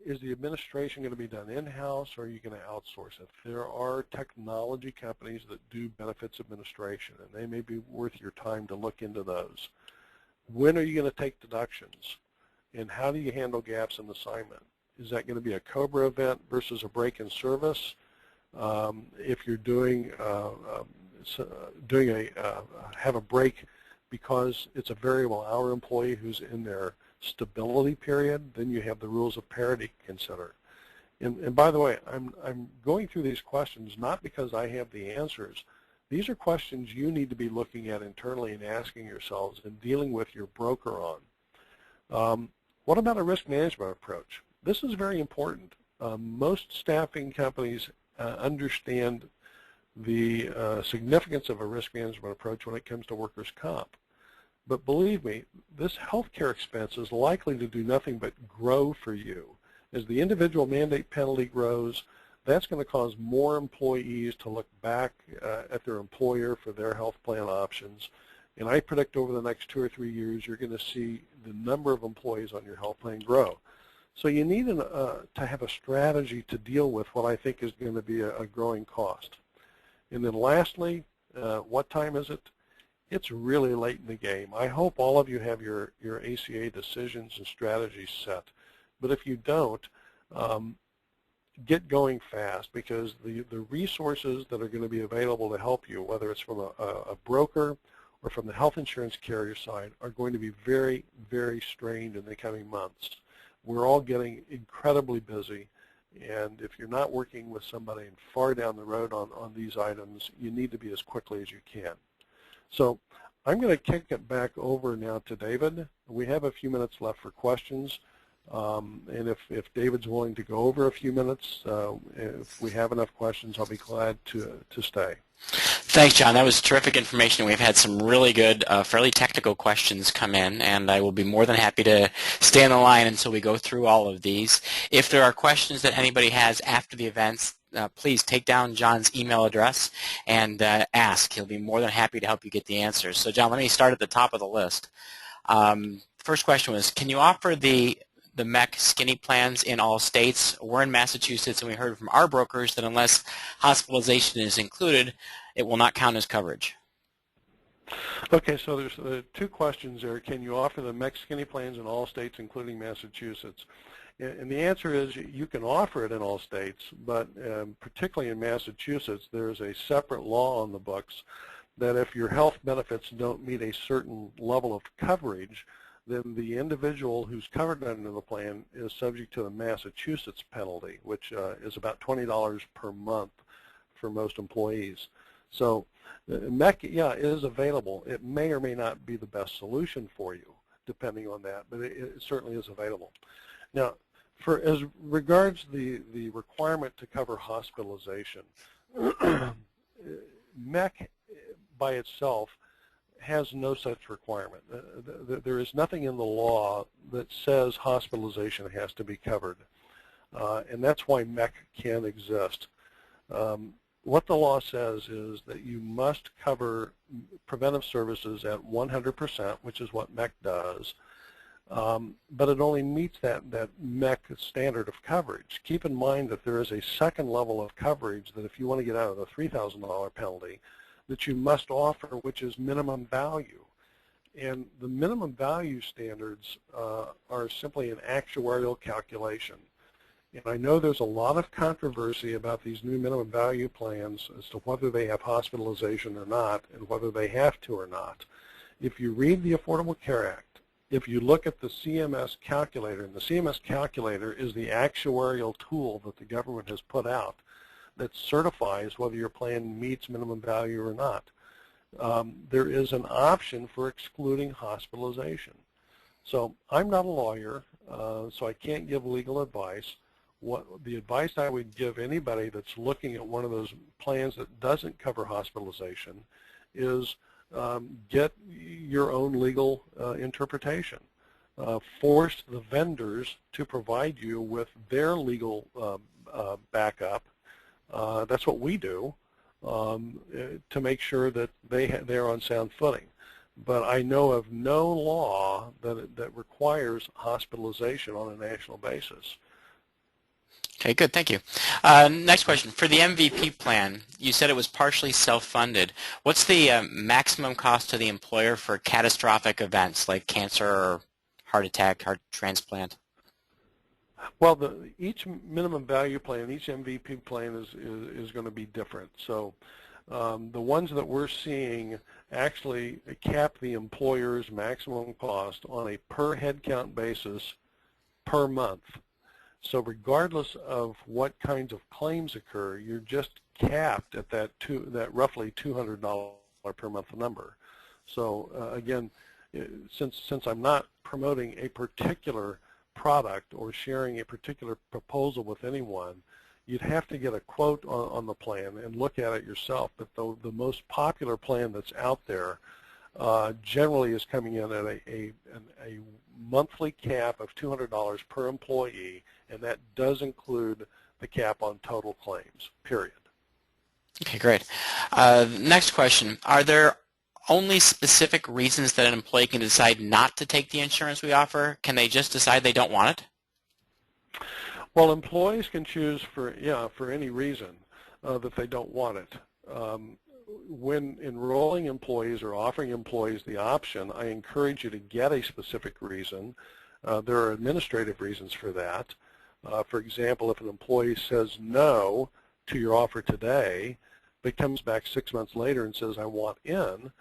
Is the administration going to be done in-house, or are you going to outsource it? There are technology companies that do benefits administration, and they may be worth your time to look into those. When are you going to take deductions, and how do you handle gaps in assignment? Is that going to be a COBRA event versus a break in service? If you're have a break because it's a variable hour employee who's in their stability period, then you have the rules of parity to consider. And by the way, I'm going through these questions not because I have the answers. These are questions you need to be looking at internally and asking yourselves and dealing with your broker on. What about a risk management approach? This is very important. Most staffing companies understand the significance of a risk management approach when it comes to workers' comp. But believe me, this healthcare expense is likely to do nothing but grow for you. As the individual mandate penalty grows, that's going to cause more employees to look back at their employer for their health plan options. And I predict over the next 2 or 3 years, you're going to see the number of employees on your health plan grow. So you need to have a strategy to deal with what I think is going to be a growing cost. And then lastly, what time is it? It's really late in the game. I hope all of you have your ACA decisions and strategies set. But if you don't, get going fast, because the resources that are going to be available to help you, whether it's from a broker or from the health insurance carrier side, are going to be very, very strained in the coming months. We're all getting incredibly busy, and if you're not working with somebody far down the road on these items, you need to be as quickly as you can. So I'm going to kick it back over now to David. We have a few minutes left for questions. And if David's willing to go over a few minutes, if we have enough questions, I'll be glad to stay. Thanks, John. That was terrific information. We've had some really good, fairly technical questions come in, and I will be more than happy to stay on the line until we go through all of these. If there are questions that anybody has after the events, please take down John's email address and ask. He'll be more than happy to help you get the answers. So, John, let me start at the top of the list. First question was, can you offer the MEC skinny plans in all states? We're in Massachusetts, and we heard from our brokers that unless hospitalization is included, it will not count as coverage. Okay, so there's 2 questions there. Can you offer the MEC skinny plans in all states, including Massachusetts? And the answer is you can offer it in all states, but particularly in Massachusetts, there's a separate law on the books that if your health benefits don't meet a certain level of coverage, then the individual who's covered under the plan is subject to the Massachusetts penalty, which is about $20 per month for most employees. So MEC, yeah, is available. It may or may not be the best solution for you, depending on that, but it certainly is available. Now, as regards the requirement to cover hospitalization, MEC by itself has no such requirement. There is nothing in the law that says hospitalization has to be covered, and that's why MEC can exist. What the law says is that you must cover preventive services at 100%, which is what MEC does, but it only meets that MEC standard of coverage. Keep in mind that there is a second level of coverage that if you want to get out of the $3,000 penalty, that you must offer, which is minimum value. And the minimum value standards are simply an actuarial calculation. And I know there's a lot of controversy about these new minimum value plans as to whether they have hospitalization or not, and whether they have to or not. If you read the Affordable Care Act, if you look at the CMS calculator, and the CMS calculator is the actuarial tool that the government has put out that certifies whether your plan meets minimum value or not, there is an option for excluding hospitalization. So I'm not a lawyer, so I can't give legal advice. What the advice I would give anybody that's looking at one of those plans that doesn't cover hospitalization is get your own legal interpretation. Force the vendors to provide you with their legal backup. That's what we do to make sure that they're on sound footing. But I know of no law that requires hospitalization on a national basis. Okay, good. Thank you. Next question. For the MVP plan, you said it was partially self-funded. What's the maximum cost to the employer for catastrophic events like cancer or heart attack, heart transplant? Well, each minimum value plan, each MVP plan is going to be different. So the ones that we're seeing actually cap the employer's maximum cost on a per head count basis per month. So regardless of what kinds of claims occur, you're just capped at that roughly $200 per month number. So again, since I'm not promoting a particular product or sharing a particular proposal with anyone, you'd have to get a quote on the plan and look at it yourself. But the most popular plan that's out there generally is coming in at a monthly cap of $200 per employee, and that does include the cap on total claims, period. Okay, great. Next question. Are there only specific reasons that an employee can decide not to take the insurance we offer? Can they just decide they don't want it? Well, employees can choose for any reason that they don't want it. When enrolling employees or offering employees the option, I encourage you to get a specific reason. There are administrative reasons for that. For example, if an employee says no to your offer today, but comes back 6 months later and says, I want in,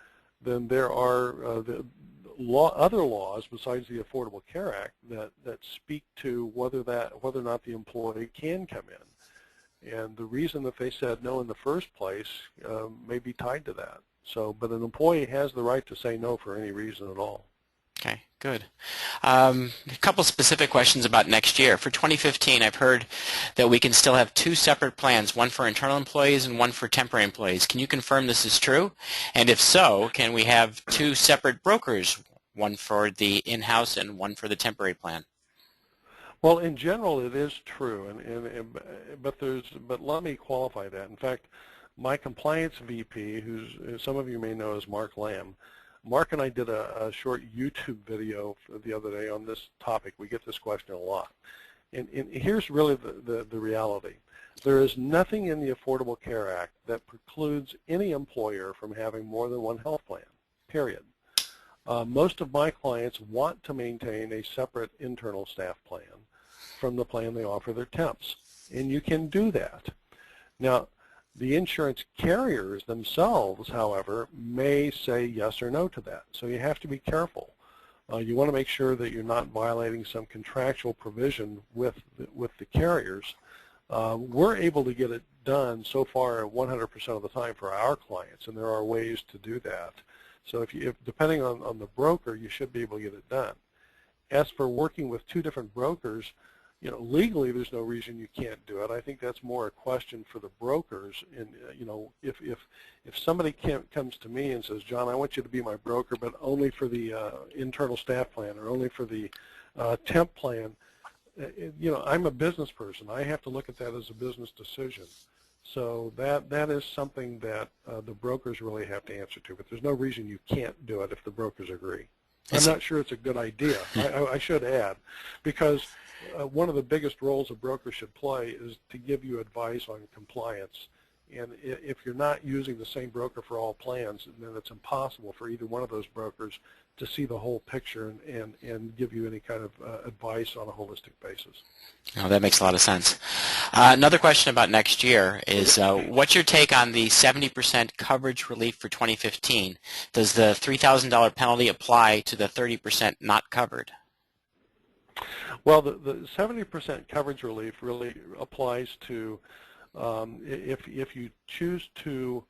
then there are other laws besides the Affordable Care Act that speak to whether or not the employee can come in. And the reason that they said no in the first place may be tied to that. So, but an employee has the right to say no for any reason at all. Okay, good. A couple specific questions about next year. For 2015, I've heard that we can still have two separate plans, one for internal employees and one for temporary employees. Can you confirm this is true? And if so, can we have two separate brokers, one for the in-house and one for the temporary plan? Well, in general, it is true, but let me qualify that. In fact, my compliance VP, who some of you may know as Mark Lamb, Mark and I did a short YouTube video the other day on this topic. We get this question a lot. And here's really the reality. There is nothing in the Affordable Care Act that precludes any employer from having more than one health plan, period. Most of my clients want to maintain a separate internal staff plan from the plan they offer their temps, and you can do that. Now, the insurance carriers themselves, however, may say yes or no to that, so you have to be careful. You want to make sure that you're not violating some contractual provision with the carriers. We're able to get it done so far 100% of the time for our clients, and there are ways to do that. So if depending on the broker, you should be able to get it done. As for working with two different brokers, legally there's no reason you can't do it. I think that's more a question for the brokers. And if somebody comes to me and says, John, I want you to be my broker, but only for the internal staff plan or only for the temp plan, I'm a business person. I have to look at that as a business decision. So that is something that the brokers really have to answer to, but there's no reason you can't do it if the brokers agree. I'm not sure it's a good idea, I should add, because one of the biggest roles a broker should play is to give you advice on compliance. And if you're not using the same broker for all plans, then it's impossible for either one of those brokers to see the whole picture and give you any kind of advice on a holistic basis. Oh, that makes a lot of sense. Another question about next year is what's your take on the 70% coverage relief for 2015? Does the $3,000 penalty apply to the 30% not covered? Well, the 70% coverage relief really applies to if you choose to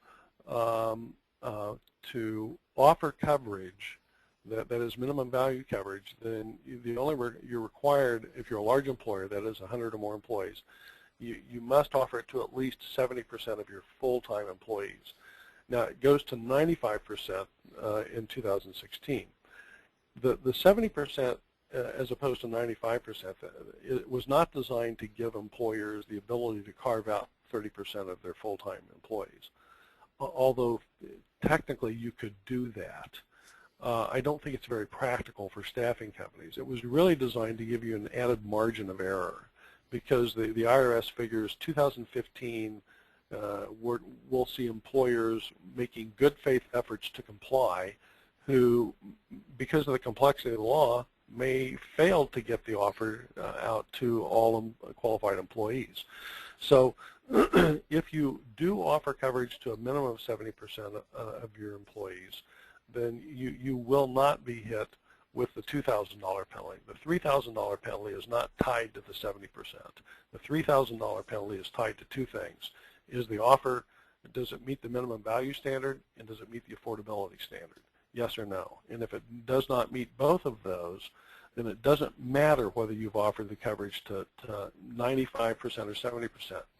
offer coverage that is minimum value coverage, then you're required, if you're a large employer, that is 100 or more employees, you must offer it to at least 70% of your full-time employees. Now, it goes to 95% in 2016. The 70% as opposed to 95%, it was not designed to give employers the ability to carve out 30% of their full-time employees. Although technically you could do that, I don't think it's very practical for staffing companies. It was really designed to give you an added margin of error, because the IRS figures 2015 we'll see employers making good faith efforts to comply who, because of the complexity of the law, may fail to get the offer out to all qualified employees. So if you do offer coverage to a minimum of 70% of your employees, then you will not be hit with the $2,000 penalty. The $3,000 penalty is not tied to the 70%. The $3,000 penalty is tied to two things. Is the offer, does it meet the minimum value standard, and does it meet the affordability standard? Yes or no? And if it does not meet both of those, then it doesn't matter whether you've offered the coverage to 95% or 70%.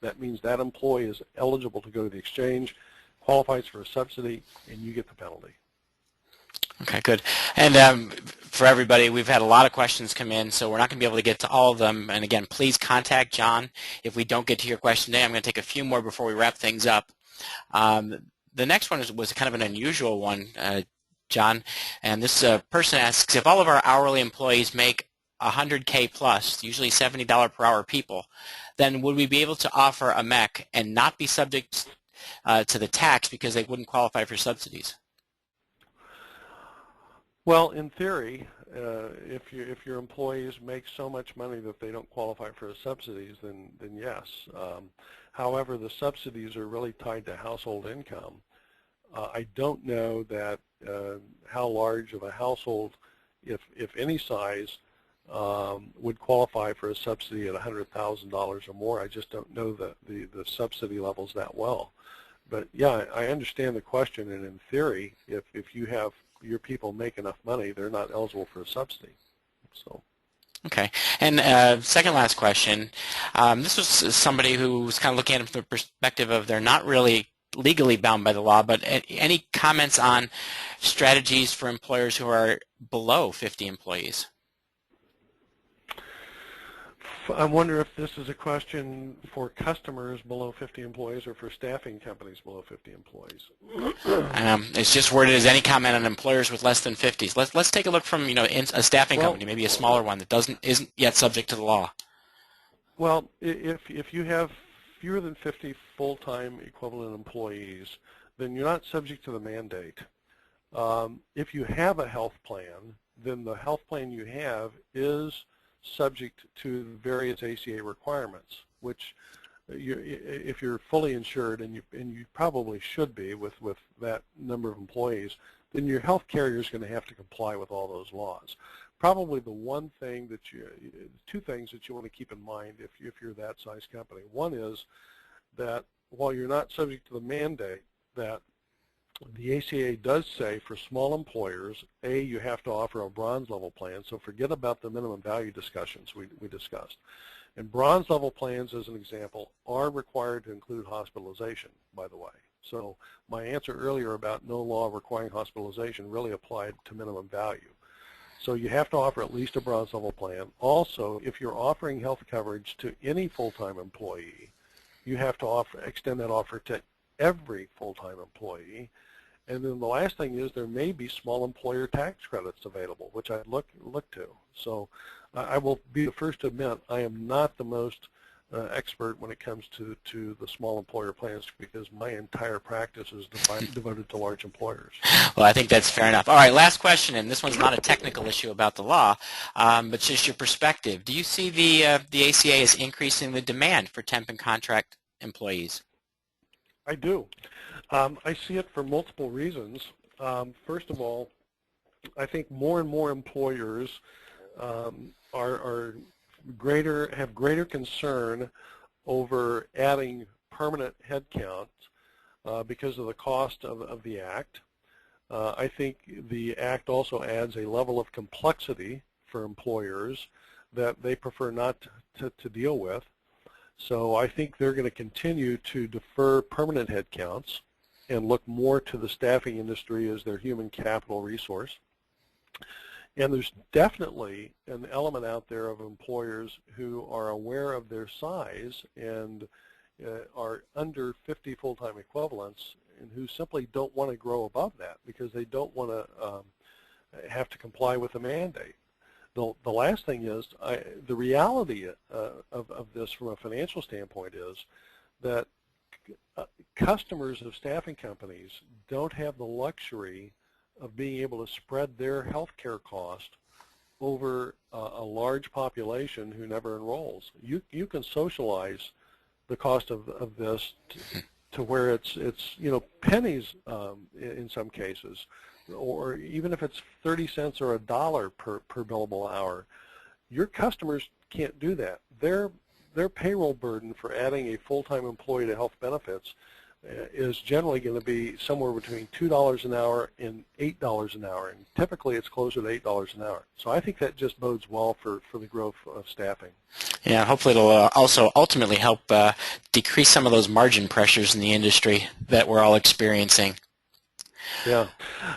That means that employee is eligible to go to the exchange, qualifies for a subsidy, and you get the penalty. Okay, good. And for everybody, we've had a lot of questions come in, so we're not going to be able to get to all of them. And again, please contact John if we don't get to your question today. I'm going to take a few more before we wrap things up. The next one was kind of an unusual one, John, and this person asks, if all of our hourly employees make 100K plus, usually $70 per hour people, then would we be able to offer a MEC and not be subject to the tax because they wouldn't qualify for subsidies? Well, in theory, if your employees make so much money that they don't qualify for subsidies, then yes. However, the subsidies are really tied to household income. I don't know that how large of a household, if any size, would qualify for a subsidy at $100,000 or more. I just don't know the subsidy levels that well. But yeah, I understand the question, and in theory, if you have your people make enough money, they're not eligible for a subsidy. So. Okay. And second last question. This was somebody who was kind of looking at it from the perspective of they're not really legally bound by the law, but any comments on strategies for employers who are below 50 employees? I wonder if this is a question for customers below 50 employees or for staffing companies below 50 employees. It's just worded as any comment on employers with less than 50. Let's take a look from a staffing company, maybe a smaller one that isn't yet subject to the law. Well, if you have fewer than 50 full-time equivalent employees, then you're not subject to the mandate. If you have a health plan, then the health plan you have is subject to various ACA requirements, which if you're fully insured, and you probably should be with that number of employees, then your health carrier is going to have to comply with all those laws. Probably the one thing two things that you want to keep in mind if you're that size company. One is that while you're not subject to the mandate, that the ACA does say for small employers, you have to offer a bronze level plan, so forget about the minimum value discussions we discussed. And bronze level plans, as an example, are required to include hospitalization, by the way. So my answer earlier about no law requiring hospitalization really applied to minimum value. So you have to offer at least a bronze level plan. Also, if you're offering health coverage to any full-time employee, you have to extend that offer to every full-time employee. And then the last thing is there may be small employer tax credits available, which I'd look to. So I will be the first to admit I am not the most expert when it comes to the small employer plans, because my entire practice is devoted to large employers. Well, I think that's fair enough. All right, last question, and this one's not a technical issue about the law, but just your perspective. Do you see the ACA as increasing the demand for temp and contract employees? I do. I see it for multiple reasons. First of all, I think more and more employers have greater concern over adding permanent headcount because of the cost of the Act. I think the Act also adds a level of complexity for employers that they prefer not to deal with. So I think they're going to continue to defer permanent headcounts and look more to the staffing industry as their human capital resource. And there's definitely an element out there of employers who are aware of their size and are under 50 full-time equivalents, and who simply don't want to grow above that because they don't want to have to comply with the mandate. The last thing is, the reality of this from a financial standpoint is that customers of staffing companies don't have the luxury of being able to spread their health care cost over a large population who never enrolls. You can socialize the cost of this to where it's pennies in some cases, or even if it's 30 cents or $1 per billable hour. Your customers can't do that. Their payroll burden for adding a full-time employee to health benefits is generally going to be somewhere between $2 an hour and $8 an hour, and typically it's closer to $8 an hour. So I think that just bodes well for the growth of staffing. Yeah, hopefully it'll also ultimately help decrease some of those margin pressures in the industry that we're all experiencing. Yeah,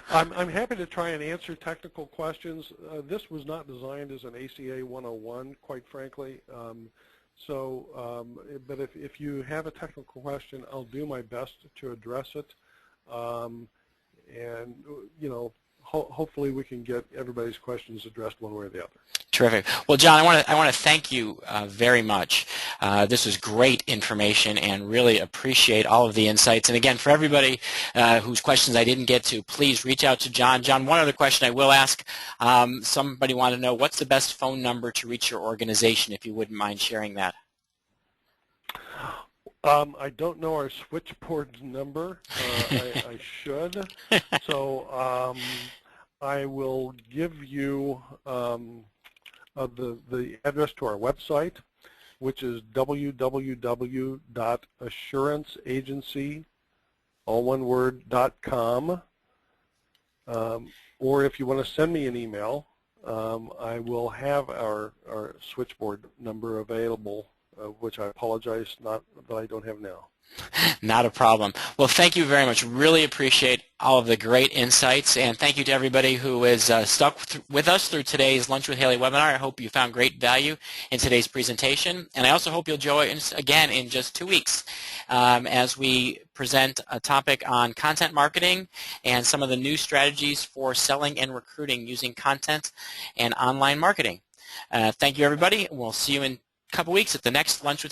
I'm happy to try and answer technical questions. This was not designed as an ACA 101, quite frankly. But if you have a technical question, I'll do my best to address it, and hopefully we can get everybody's questions addressed one way or the other. Terrific. Well, John, I want to thank you very much. This was great information, and really appreciate all of the insights. And again, for everybody whose questions I didn't get to, please reach out to John. John, one other question I will ask. Somebody wanted to know, what's the best phone number to reach your organization, if you wouldn't mind sharing that? I don't know our switchboard number. I should. So I will give you the address to our website, which is www.assuranceagency, all one word, .com. Or if you want to send me an email, I will have our switchboard number available, which I apologize that I don't have now. Not a problem. Well, thank you very much. Really appreciate all of the great insights, and thank you to everybody who is stuck with us through today's Lunch with Haley webinar. I hope you found great value in today's presentation, and I also hope you'll join us again in just 2 weeks as we present a topic on content marketing and some of the new strategies for selling and recruiting using content and online marketing. Thank you, everybody. We'll see you in a couple weeks at the next Lunch with Haley.